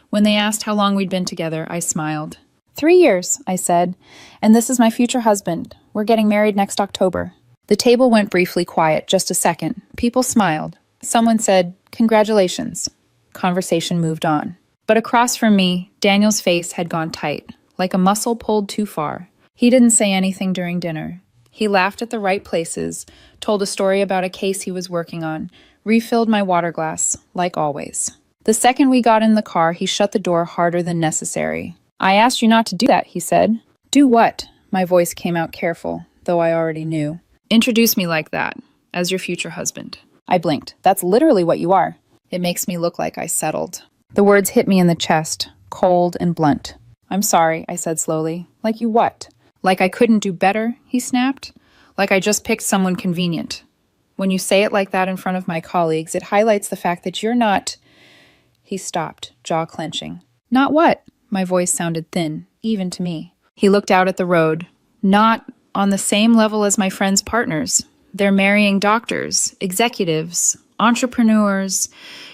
When they asked how long we'd been together, I smiled. 3 years, I said, and this is my future husband. We're getting married next October. The table went briefly quiet, just a second. People smiled. Someone said, "Congratulations." Conversation moved on. But across from me, Daniel's face had gone tight, like a muscle pulled too far. He didn't say anything during dinner. He laughed at the right places, told a story about a case he was working on, refilled my water glass, like always. The second we got in the car, he shut the door harder than necessary. "I asked you not to do that," he said. "Do what?" My voice came out careful, though I already knew. "Introduce me like that, as your future husband." I blinked. "That's literally what you are." "It makes me look like I settled." The words hit me in the chest, cold and blunt. "I'm sorry," I said slowly. "Like you what?" "Like I couldn't do better," he snapped. "Like I just picked someone convenient. When you say it like that in front of my colleagues, it highlights the fact that you're not—" He stopped, jaw clenching. "Not what?" My voice sounded thin, even to me. He looked out at the road. "Not on the same level as my friends' partners. They're marrying doctors, executives, entrepreneurs.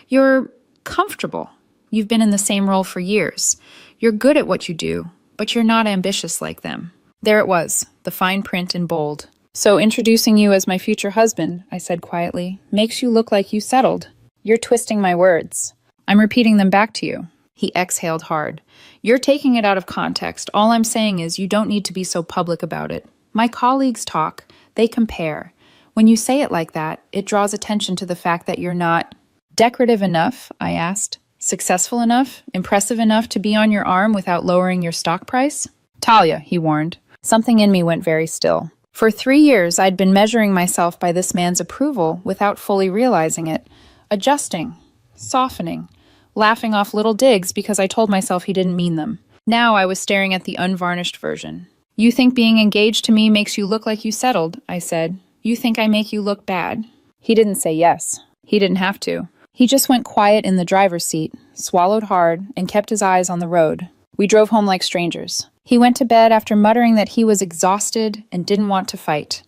You're comfortable. You've been in the same role for years. You're good at what you do, but you're not ambitious like them." There it was, the fine print in bold. "So introducing you as my future husband," I said quietly, "makes you look like you settled." "You're twisting my words." "I'm repeating them back to you." He exhaled hard. "You're taking it out of context. All I'm saying is you don't need to be so public about it. My colleagues talk. They compare. When you say it like that, it draws attention to the fact that you're not—" "Decorative enough?" I asked. "Successful enough? Impressive enough to be on your arm without lowering your stock price?" "Talia," he warned. Something in me went very still. For 3 years, I'd been measuring myself by this man's approval without fully realizing it, adjusting, softening, laughing off little digs because I told myself he didn't mean them. Now I was staring at the unvarnished version. "You think being engaged to me makes you look like you settled," I said. "You think I make you look bad?" He didn't say yes. He didn't have to. He just went quiet in the driver's seat, swallowed hard, and kept his eyes on the road. We drove home like strangers. He went to bed after muttering that he was exhausted and didn't want to fight.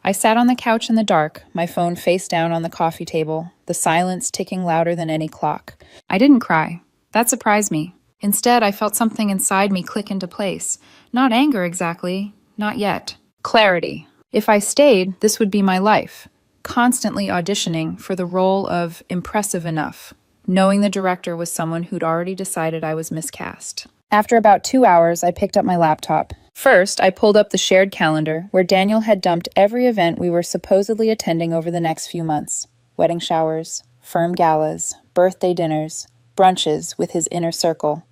I sat on the couch in the dark, my phone face down on the coffee table, the silence ticking louder than any clock. I didn't cry. That surprised me. Instead, I felt something inside me click into place. Not anger exactly, not yet. Clarity. If I stayed, this would be my life. Constantly auditioning for the role of impressive enough, knowing the director was someone who'd already decided I was miscast. After about 2 hours, I picked up my laptop. First, I pulled up the shared calendar, where Daniel had dumped every event we were supposedly attending over the next few months. Wedding showers, firm galas, birthday dinners, brunches with his inner circle.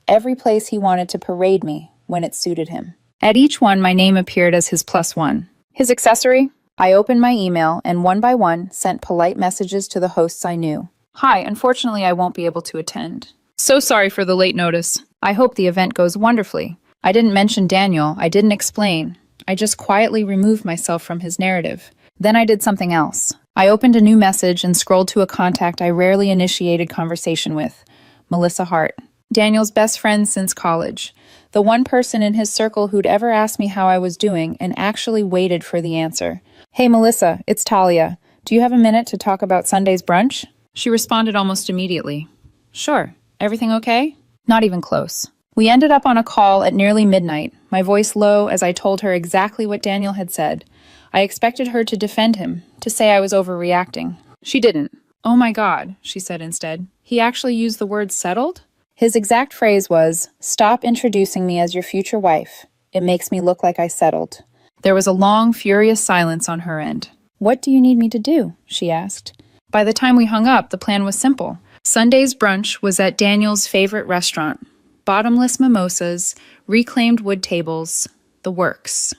Every place he wanted to parade me when it suited him. At each one, my name appeared as his +1. His accessory? I opened my email and one by one sent polite messages to the hosts I knew. "Hi, unfortunately I won't be able to attend. So sorry for the late notice. I hope the event goes wonderfully." I didn't mention Daniel. I didn't explain. I just quietly removed myself from his narrative. Then I did something else. I opened a new message and scrolled to a contact I rarely initiated conversation with. Melissa Hart. Daniel's best friend since college. The one person in his circle who'd ever asked me how I was doing and actually waited for the answer. "Hey Melissa, it's Talia. Do you have a minute to talk about Sunday's brunch?" She responded almost immediately. "Sure. Everything okay?" Not even close. We ended up on a call at nearly midnight, my voice low as I told her exactly what Daniel had said. I expected her to defend him, to say I was overreacting. She didn't. "Oh my God," she said instead. "He actually used the word settled?" His exact phrase was, "Stop introducing me as your future wife. It makes me look like I settled." There was a long, furious silence on her end. "What do you need me to do?" she asked. By the time we hung up, the plan was simple. Sunday's brunch was at Daniel's favorite restaurant. Bottomless mimosas, reclaimed wood tables, the works.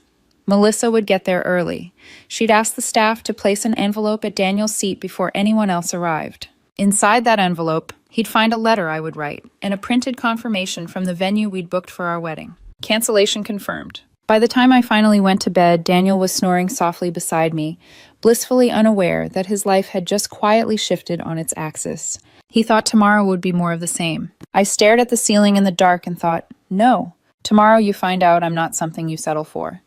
Melissa would get there early. She'd ask the staff to place an envelope at Daniel's seat before anyone else arrived. Inside that envelope, he'd find a letter I would write and a printed confirmation from the venue we'd booked for our wedding. Cancellation confirmed. By the time I finally went to bed, Daniel was snoring softly beside me, blissfully unaware that his life had just quietly shifted on its axis. He thought tomorrow would be more of the same. I stared at the ceiling in the dark and thought, no, tomorrow you find out I'm not something you settle for.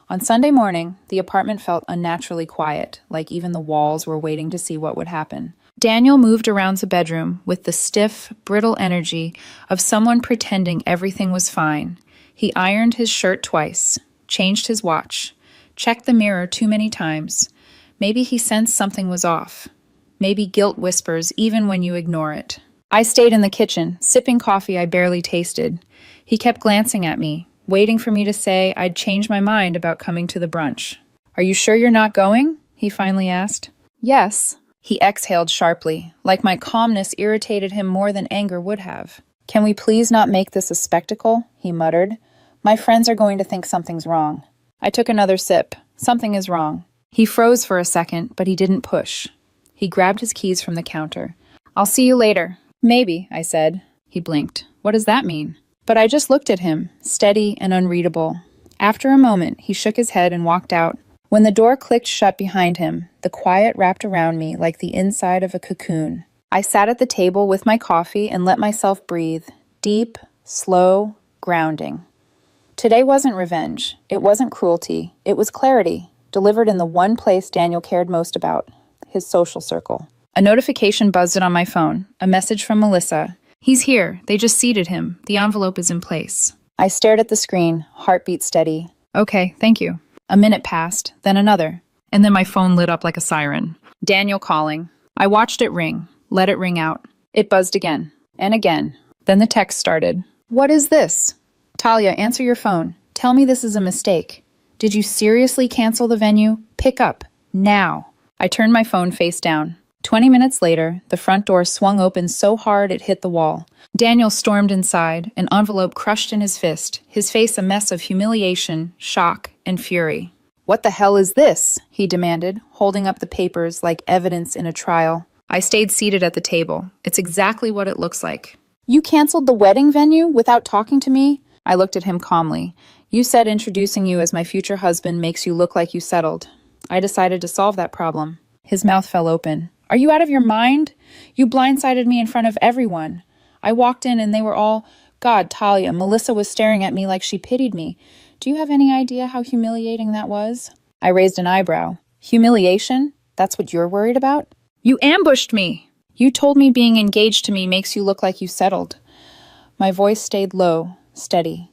On Sunday morning, the apartment felt unnaturally quiet, like even the walls were waiting to see what would happen. Daniel moved around the bedroom with the stiff, brittle energy of someone pretending everything was fine. He ironed his shirt twice, changed his watch, checked the mirror too many times. Maybe he sensed something was off. Maybe guilt whispers even when you ignore it. I stayed in the kitchen, sipping coffee I barely tasted. He kept glancing at me, waiting for me to say I'd changed my mind about coming to the brunch. Are you sure you're not going? He finally asked. Yes. He exhaled sharply, like my calmness irritated him more than anger would have. Can we please not make this a spectacle? He muttered. My friends are going to think something's wrong. I took another sip. Something is wrong. He froze for a second, but he didn't push. He grabbed his keys from the counter. I'll see you later. Maybe, I said. He blinked. What does that mean? But I just looked at him, steady and unreadable. After a moment, he shook his head and walked out. When the door clicked shut behind him, the quiet wrapped around me like the inside of a cocoon. I sat at the table with my coffee and let myself breathe. Deep, slow, grounding. Today wasn't revenge. It wasn't cruelty. It was clarity, delivered in the one place Daniel cared most about, his social circle. A notification buzzed on my phone, a message from Melissa. He's here. They just seated him. The envelope is in place. I stared at the screen, heartbeat steady. Okay, thank you. A minute passed, then another. And then my phone lit up like a siren. Daniel calling. I watched it ring, let it ring out. It buzzed again, and again. Then the text started. What is this? Talia, answer your phone. Tell me this is a mistake. Did you seriously cancel the venue? Pick up. Now. I turned my phone face down. 20 minutes later, the front door swung open so hard it hit the wall. Daniel stormed inside, an envelope crushed in his fist, his face a mess of humiliation, shock, and fury. What the hell is this? He demanded, holding up the papers like evidence in a trial. I stayed seated at the table. It's exactly what it looks like. You canceled the wedding venue without talking to me? I looked at him calmly. You said introducing you as my future husband makes you look like you settled. I decided to solve that problem. His mouth fell open. Are you out of your mind? You blindsided me in front of everyone. I walked in and they were all, God, Talia, Melissa was staring at me like she pitied me. Do you have any idea how humiliating that was? I raised an eyebrow. Humiliation? That's what you're worried about? You ambushed me! You told me being engaged to me makes you look like you settled. My voice stayed low, steady.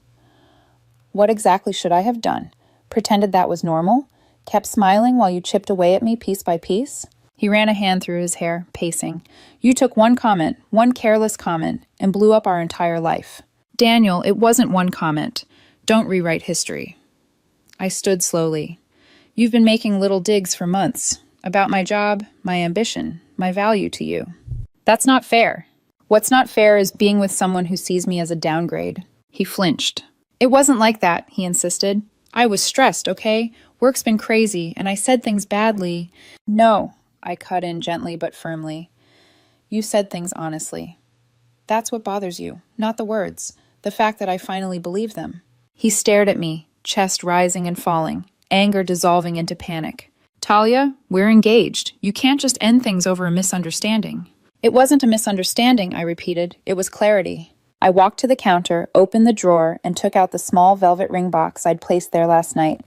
What exactly should I have done? Pretended that was normal? Kept smiling while you chipped away at me piece by piece? He ran a hand through his hair, pacing. You took one comment, one careless comment, and blew up our entire life. Daniel, it wasn't one comment. Don't rewrite history. I stood slowly. You've been making little digs for months. About my job, my ambition, my value to you. That's not fair. What's not fair is being with someone who sees me as a downgrade. He flinched. It wasn't like that, he insisted. I was stressed, okay? Work's been crazy, and I said things badly. No. I cut in gently but firmly. You said things honestly. That's what bothers you, not the words, the fact that I finally believe them. He stared at me, chest rising and falling, anger dissolving into panic. Talia, we're engaged. You can't just end things over a misunderstanding. It wasn't a misunderstanding, I repeated. It was clarity. I walked to the counter, opened the drawer, and took out the small velvet ring box I'd placed there last night.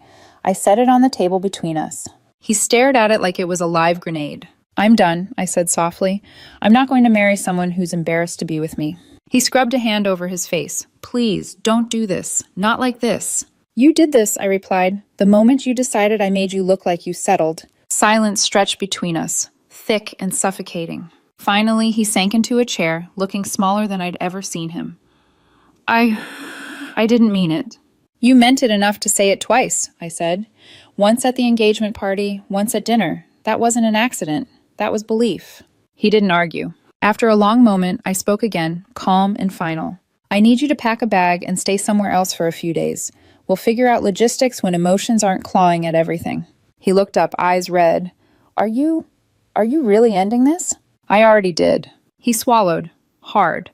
I set it on the table between us. He stared at it like it was a live grenade. I'm done, I said softly. I'm not going to marry someone who's embarrassed to be with me. He scrubbed a hand over his face. Please, don't do this. Not like this. You did this, I replied. The moment you decided I made you look like you settled. Silence stretched between us, thick and suffocating. Finally, he sank into a chair, looking smaller than I'd ever seen him. I didn't mean it. You meant it enough to say it twice, I said. Once at the engagement party, once at dinner. That wasn't an accident. That was belief. He didn't argue. After a long moment, I spoke again, calm and final. I need you to pack a bag and stay somewhere else for a few days. We'll figure out logistics when emotions aren't clawing at everything. He looked up, eyes red. Are you really ending this? I already did. He swallowed. Hard.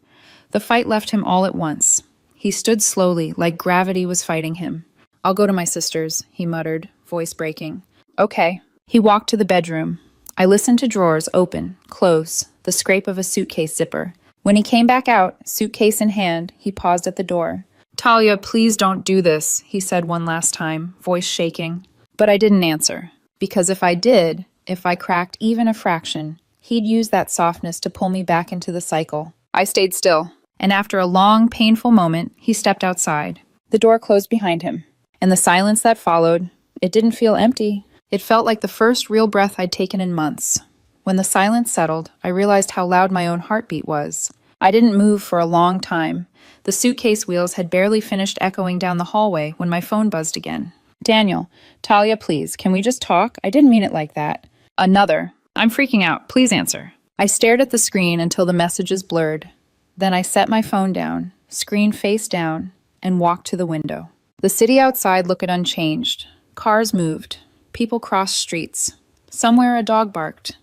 The fight left him all at once. He stood slowly, like gravity was fighting him. I'll go to my sister's, he muttered, voice breaking. Okay. He walked to the bedroom. I listened to drawers open, close, the scrape of a suitcase zipper. When he came back out, suitcase in hand, he paused at the door. Talia, please don't do this, he said one last time, voice shaking. But I didn't answer, because if I did, if I cracked even a fraction, he'd use that softness to pull me back into the cycle. I stayed still, and after a long, painful moment, he stepped outside. The door closed behind him. And the silence that followed, it didn't feel empty. It felt like the first real breath I'd taken in months. When the silence settled, I realized how loud my own heartbeat was. I didn't move for a long time. The suitcase wheels had barely finished echoing down the hallway when my phone buzzed again. Daniel, Talia, please, can we just talk? I didn't mean it like that. Another. I'm freaking out. Please answer. I stared at the screen until the messages blurred. Then I set my phone down, screen face down, and walked to the window. The city outside looked unchanged. Cars moved. People crossed streets. Somewhere a dog barked.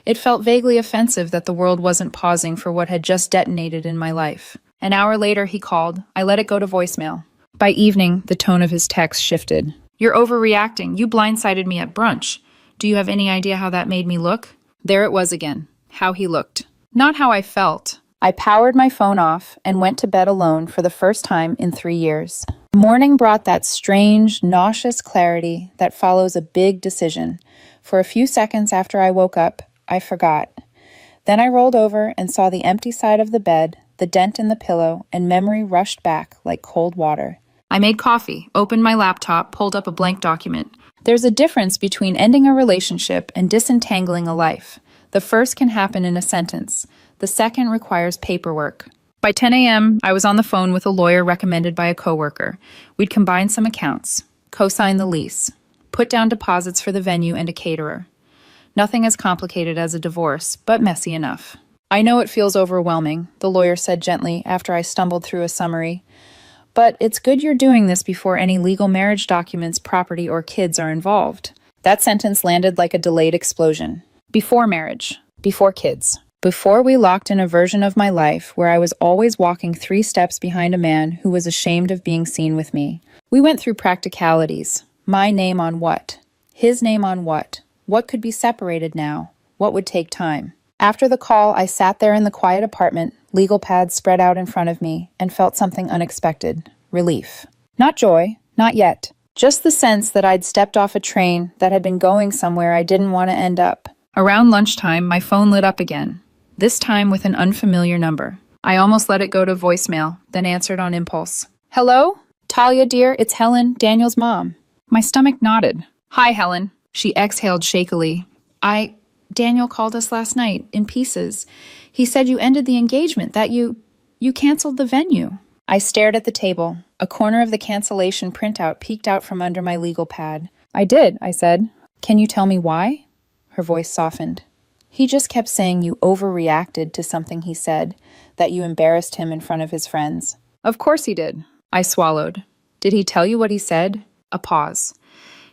It felt vaguely offensive that the world wasn't pausing for what had just detonated in my life. An hour later, he called. I let it go to voicemail. By evening, the tone of his text shifted. You're overreacting. You blindsided me at brunch. Do you have any idea how that made me look? There it was again. How he looked. Not how I felt. I powered my phone off and went to bed alone for the first time in 3 years. Morning brought that strange, nauseous clarity that follows a big decision. For a few seconds after I woke up, I forgot. Then I rolled over and saw the empty side of the bed, the dent in the pillow, and memory rushed back like cold water. I made coffee, opened my laptop, pulled up a blank document. There's a difference between ending a relationship and disentangling a life. The first can happen in a sentence. The second requires paperwork. By 10 a.m., I was on the phone with a lawyer recommended by a coworker. We'd combine some accounts, co-sign the lease, put down deposits for the venue and a caterer. Nothing as complicated as a divorce, but messy enough. I know it feels overwhelming, the lawyer said gently after I stumbled through a summary. But it's good you're doing this before any legal marriage documents, property, or kids are involved. That sentence landed like a delayed explosion. Before marriage. Before kids. Before we locked in a version of my life where I was always walking 3 steps behind a man who was ashamed of being seen with me. We went through practicalities. My name on what? His name on what? What could be separated now? What would take time? After the call, I sat there in the quiet apartment, legal pads spread out in front of me, and felt something unexpected. Relief. Not joy. Not yet. Just the sense that I'd stepped off a train that had been going somewhere I didn't want to end up. Around lunchtime, my phone lit up again. This time with an unfamiliar number. I almost let it go to voicemail, then answered on impulse. Hello? Talia, dear, it's Helen, Daniel's mom. My stomach nodded. Hi, Helen. She exhaled shakily. Daniel called us last night, in pieces. He said you ended the engagement, that you canceled the venue. I stared at the table. A corner of the cancellation printout peeked out from under my legal pad. I did, I said. Can you tell me why? Her voice softened. He just kept saying you overreacted to something he said, that you embarrassed him in front of his friends. Of course he did. I swallowed. Did he tell you what he said? A pause.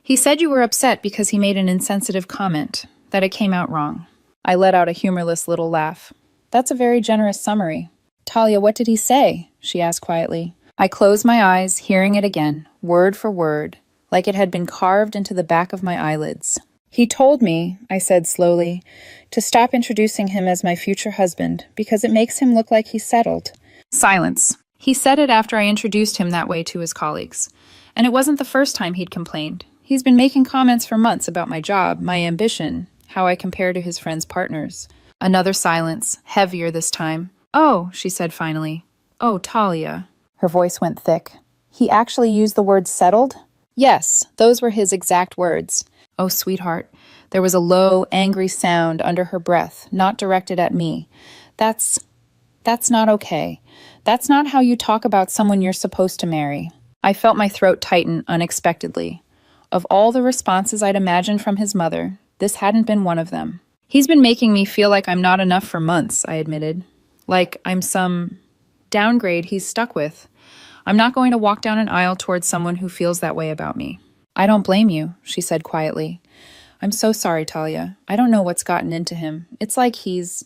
He said you were upset because he made an insensitive comment, that it came out wrong. I let out a humorless little laugh. That's a very generous summary. Talia, what did he say? She asked quietly. I closed my eyes, hearing it again, word for word, like it had been carved into the back of my eyelids. He told me, I said slowly, to stop introducing him as my future husband because it makes him look like he's settled. Silence. He said it after I introduced him that way to his colleagues. And it wasn't the first time he'd complained. He's been making comments for months about my job, my ambition, how I compare to his friends' partners. Another silence, heavier this time. Oh, she said finally. Oh, Talia. Her voice went thick. He actually used the word settled? Yes, those were his exact words. Oh, sweetheart. There was a low, angry sound under her breath, not directed at me. That's not okay. That's not how you talk about someone you're supposed to marry. I felt my throat tighten unexpectedly. Of all the responses I'd imagined from his mother, this hadn't been one of them. He's been making me feel like I'm not enough for months, I admitted. Like I'm some downgrade he's stuck with. I'm not going to walk down an aisle towards someone who feels that way about me. I don't blame you, she said quietly. I'm so sorry, Talia. I don't know what's gotten into him. It's like he's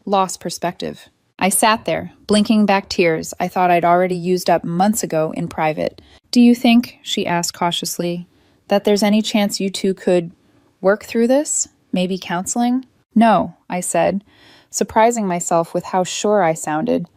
lost perspective. I sat there, blinking back tears I thought I'd already used up months ago in private. Do you think, she asked cautiously, that there's any chance you two could work through this? Maybe counseling? No, I said, surprising myself with how sure I sounded.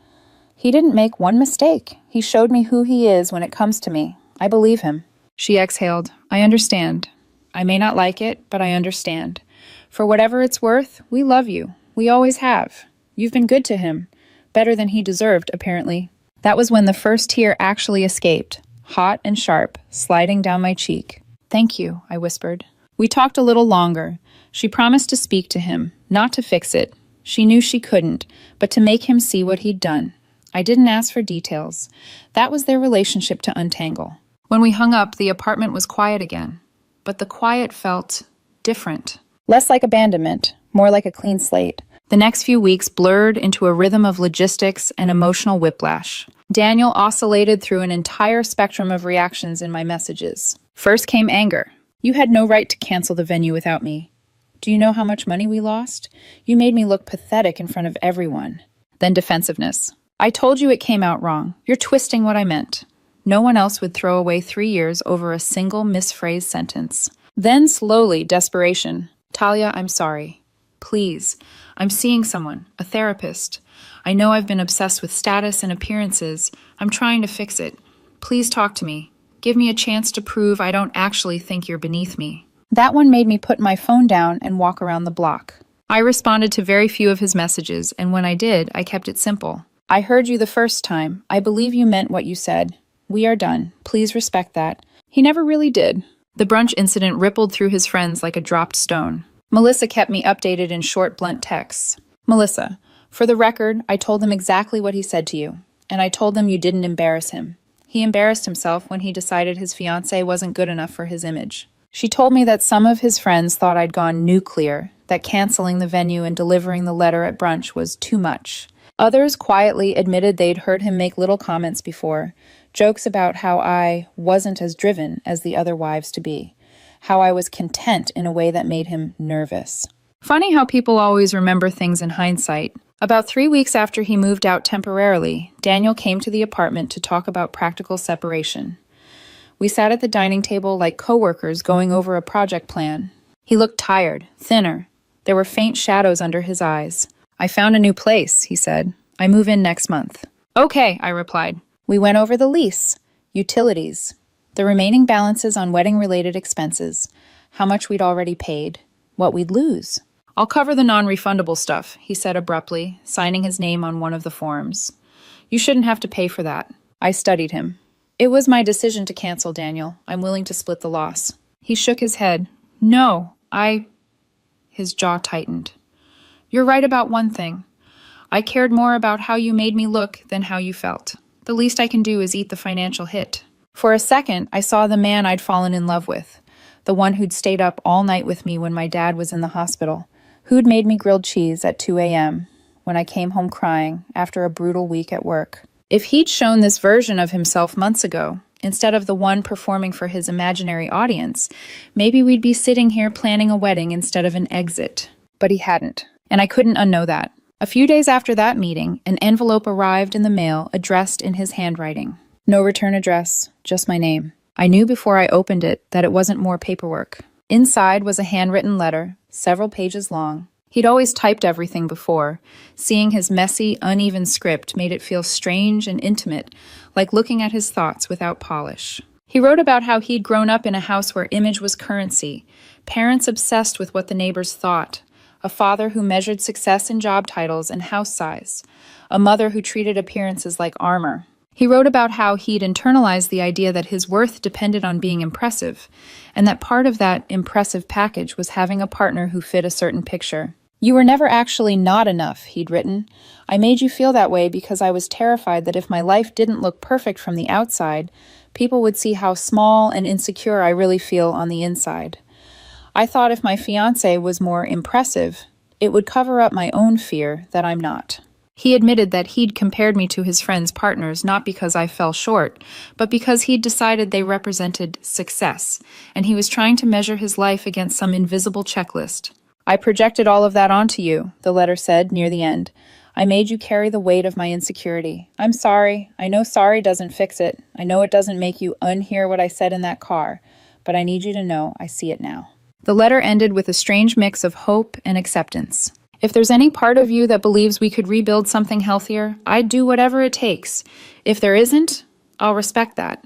He didn't make one mistake. He showed me who he is when it comes to me. I believe him. She exhaled. I understand. I may not like it, but I understand. For whatever it's worth, we love you. We always have. You've been good to him. Better than he deserved, apparently. That was when the first tear actually escaped, hot and sharp, sliding down my cheek. Thank you, I whispered. We talked a little longer. She promised to speak to him, not to fix it, She knew she couldn't, but to make him see what he'd done. I didn't ask for details. That was their relationship to untangle. When we hung up, the apartment was quiet again. But the quiet felt different. Less like abandonment, more like a clean slate. The next few weeks blurred into a rhythm of logistics and emotional whiplash. Daniel oscillated through an entire spectrum of reactions in my messages. First came anger. You had no right to cancel the venue without me. Do you know how much money we lost? You made me look pathetic in front of everyone. Then defensiveness. I told you it came out wrong. You're twisting what I meant. No one else would throw away 3 years over a single misphrased sentence. Then slowly, desperation. Talia, I'm sorry. Please. I'm seeing someone, a therapist. I know I've been obsessed with status and appearances. I'm trying to fix it. Please talk to me. Give me a chance to prove I don't actually think you're beneath me. That one made me put my phone down and walk around the block. I responded to very few of his messages, and when I did, I kept it simple. I heard you the first time. I believe you meant what you said. We are done. Please respect that. He never really did. The brunch incident rippled through his friends like a dropped stone. Melissa kept me updated in short, blunt texts. Melissa, for the record, I told them exactly what he said to you, and I told them you didn't embarrass him. He embarrassed himself when he decided his fiancé wasn't good enough for his image. She told me that some of his friends thought I'd gone nuclear, that canceling the venue and delivering the letter at brunch was too much. Others quietly admitted they'd heard him make little comments before, jokes about how I wasn't as driven as the other wives to be, how I was content in a way that made him nervous. Funny how people always remember things in hindsight. About 3 weeks after he moved out temporarily, Daniel came to the apartment to talk about practical separation. We sat at the dining table like coworkers going over a project plan. He looked tired, thinner. There were faint shadows under his eyes. I found a new place, he said. I move in next month. Okay, I replied. We went over the lease, utilities, the remaining balances on wedding-related expenses, how much we'd already paid, what we'd lose. I'll cover the non-refundable stuff, he said abruptly, signing his name on one of the forms. You shouldn't have to pay for that. I studied him. It was my decision to cancel, Daniel. I'm willing to split the loss. He shook his head. No, His jaw tightened. You're right about one thing. I cared more about how you made me look than how you felt. The least I can do is eat the financial hit. For a second, I saw the man I'd fallen in love with, the one who'd stayed up all night with me when my dad was in the hospital, who'd made me grilled cheese at 2 a.m. when I came home crying after a brutal week at work. If he'd shown this version of himself months ago, instead of the one performing for his imaginary audience, maybe we'd be sitting here planning a wedding instead of an exit. But he hadn't, and I couldn't unknow that. A few days after that meeting, an envelope arrived in the mail addressed in his handwriting. No return address, just my name. I knew before I opened it that it wasn't more paperwork. Inside was a handwritten letter, several pages long. He'd always typed everything before. Seeing his messy, uneven script made it feel strange and intimate, like looking at his thoughts without polish. He wrote about how he'd grown up in a house where image was currency, parents obsessed with what the neighbors thought, a father who measured success in job titles and house size, a mother who treated appearances like armor. He wrote about how he'd internalized the idea that his worth depended on being impressive, and that part of that impressive package was having a partner who fit a certain picture. You were never actually not enough, he'd written. I made you feel that way because I was terrified that if my life didn't look perfect from the outside, people would see how small and insecure I really feel on the inside. I thought if my fiancé was more impressive, it would cover up my own fear that I'm not. He admitted that he'd compared me to his friends' partners not because I fell short, but because he'd decided they represented success, and he was trying to measure his life against some invisible checklist. I projected all of that onto you, the letter said near the end. I made you carry the weight of my insecurity. I'm sorry. I know sorry doesn't fix it. I know it doesn't make you unhear what I said in that car, but I need you to know I see it now. The letter ended with a strange mix of hope and acceptance. If there's any part of you that believes we could rebuild something healthier, I'd do whatever it takes. If there isn't, I'll respect that.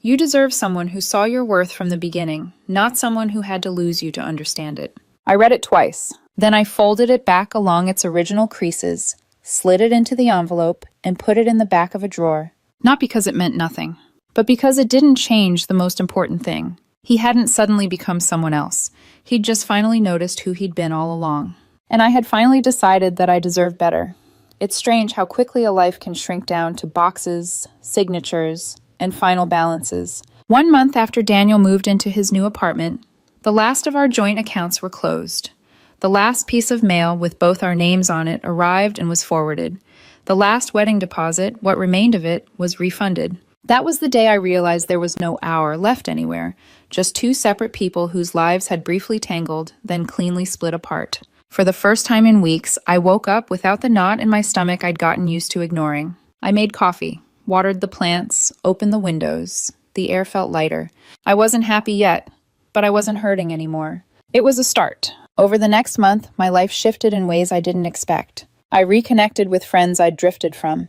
You deserve someone who saw your worth from the beginning, not someone who had to lose you to understand it. I read it twice. Then I folded it back along its original creases, slid it into the envelope, and put it in the back of a drawer. Not because it meant nothing, but because it didn't change the most important thing. He hadn't suddenly become someone else. He'd just finally noticed who he'd been all along. and I had finally decided that I deserved better. It's strange how quickly a life can shrink down to boxes, signatures, and final balances. 1 month after Daniel moved into his new apartment, the last of our joint accounts were closed. The last piece of mail with both our names on it arrived and was forwarded. The last wedding deposit, what remained of it, was refunded. That was the day I realized there was no our left anywhere, just two separate people whose lives had briefly tangled, then cleanly split apart. For the first time in weeks, I woke up without the knot in my stomach I'd gotten used to ignoring. I made coffee, watered the plants, opened the windows. The air felt lighter. I wasn't happy yet, but I wasn't hurting anymore. It was a start. Over the next month, my life shifted in ways I didn't expect. I reconnected with friends I'd drifted from,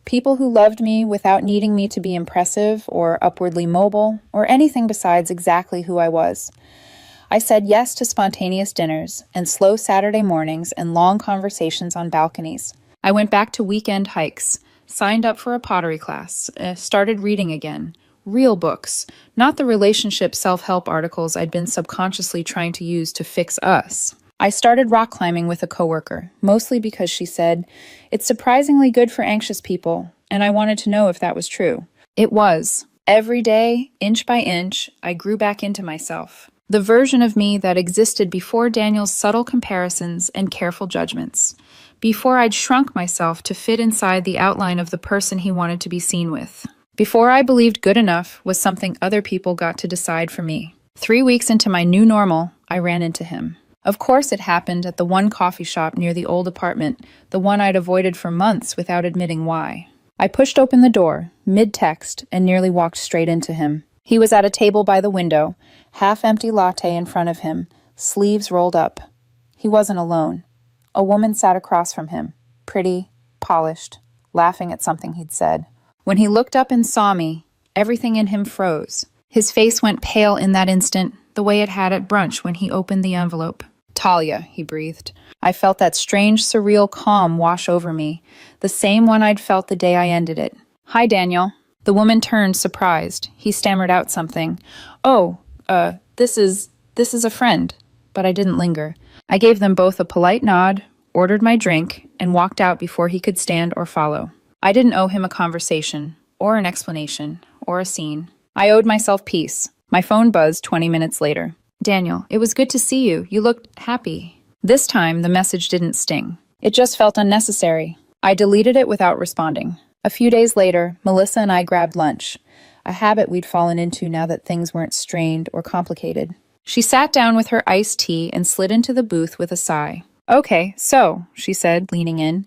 people who loved me without needing me to be impressive or upwardly mobile or anything besides exactly who I was. I said yes to spontaneous dinners and slow Saturday mornings and long conversations on balconies. I went back to weekend hikes, signed up for a pottery class, started reading again. Real books, not the relationship self-help articles I'd been subconsciously trying to use to fix us. I started rock climbing with a coworker, mostly because she said, "It's surprisingly good for anxious people," and I wanted to know if that was true. It was. Every day, inch by inch, I grew back into myself. The version of me that existed before Daniel's subtle comparisons and careful judgments. Before I'd shrunk myself to fit inside the outline of the person he wanted to be seen with. Before I believed good enough was something other people got to decide for me. 3 weeks into my new normal, I ran into him. Of course it happened at the one coffee shop near the old apartment, the one I'd avoided for months without admitting why. I pushed open the door, mid-text, and nearly walked straight into him. He was at a table by the window, half-empty latte in front of him, sleeves rolled up. He wasn't alone. A woman sat across from him, pretty, polished, laughing at something he'd said. When he looked up and saw me, everything in him froze. His face went pale in that instant, the way it had at brunch when he opened the envelope. "Talia," he breathed. I felt that strange, surreal calm wash over me, the same one I'd felt the day I ended it. "Hi, Daniel." The woman turned, surprised. He stammered out something. "Oh, this is a friend." But I didn't linger. I gave them both a polite nod, ordered my drink, and walked out before he could stand or follow. I didn't owe him a conversation, or an explanation, or a scene. I owed myself peace. My phone buzzed 20 minutes later. "Daniel, it was good to see you. You looked happy." This time, the message didn't sting. It just felt unnecessary. I deleted it without responding. A few days later, Melissa and I grabbed lunch, a habit we'd fallen into now that things weren't strained or complicated. She sat down with her iced tea and slid into the booth with a sigh. "Okay, so," she said, leaning in,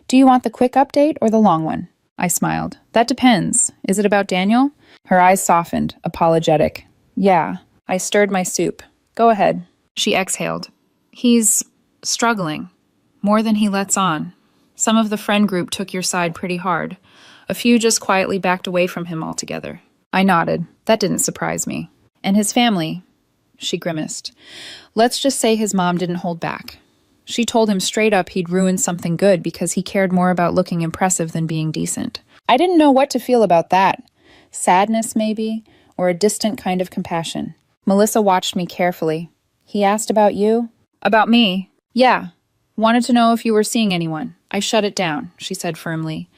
"do you want the quick update or the long one?" I smiled. "That depends. Is it about Daniel?" Her eyes softened, apologetic. "Yeah." I stirred my soup. "Go ahead." She exhaled. "He's struggling. More than he lets on. Some of the friend group took your side pretty hard. A few just quietly backed away from him altogether." I nodded. That didn't surprise me. "And his family?" She grimaced. "Let's just say his mom didn't hold back. She told him straight up he'd ruined something good because he cared more about looking impressive than being decent." I didn't know what to feel about that. Sadness, maybe, or a distant kind of compassion. Melissa watched me carefully. "He asked about you?" "About me? Yeah. Wanted to know if you were seeing anyone." I shut it down, she said firmly.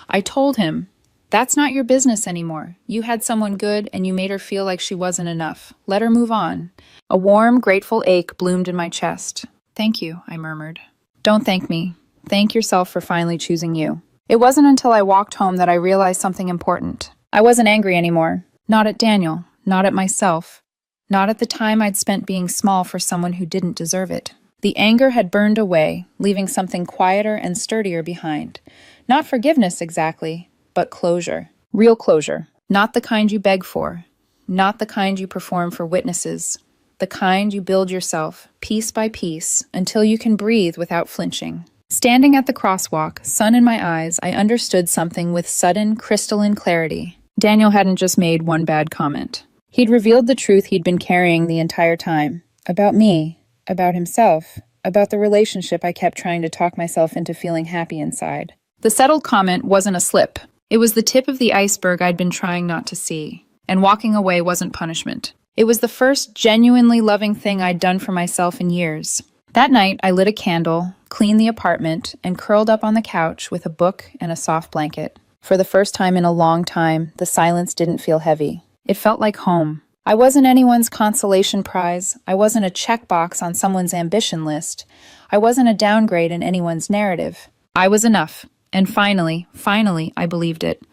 I told him, "That's not your business anymore. You had someone good and you made her feel like she wasn't enough. Let her move on." A warm, grateful ache bloomed in my chest. "Thank you," I murmured. "Don't thank me. Thank yourself for finally choosing you." It wasn't until I walked home that I realized something important. I wasn't angry anymore. Not at Daniel. Not at myself. Not at the time I'd spent being small for someone who didn't deserve it. The anger had burned away, leaving something quieter and sturdier behind. Not forgiveness exactly, but closure. Real closure. Not the kind you beg for. Not the kind you perform for witnesses. The kind you build yourself, piece by piece, until you can breathe without flinching. Standing at the crosswalk, sun in my eyes, I understood something with sudden, crystalline clarity. Daniel hadn't just made one bad comment. He'd revealed the truth he'd been carrying the entire time. About me. About himself. About the relationship I kept trying to talk myself into feeling happy inside. The settled comment wasn't a slip. It was the tip of the iceberg I'd been trying not to see. And walking away wasn't punishment. It was the first genuinely loving thing I'd done for myself in years. That night, I lit a candle, cleaned the apartment, and curled up on the couch with a book and a soft blanket. For the first time in a long time, the silence didn't feel heavy. It felt like home. I wasn't anyone's consolation prize. I wasn't a checkbox on someone's ambition list. I wasn't a downgrade in anyone's narrative. I was enough. And finally, I believed it.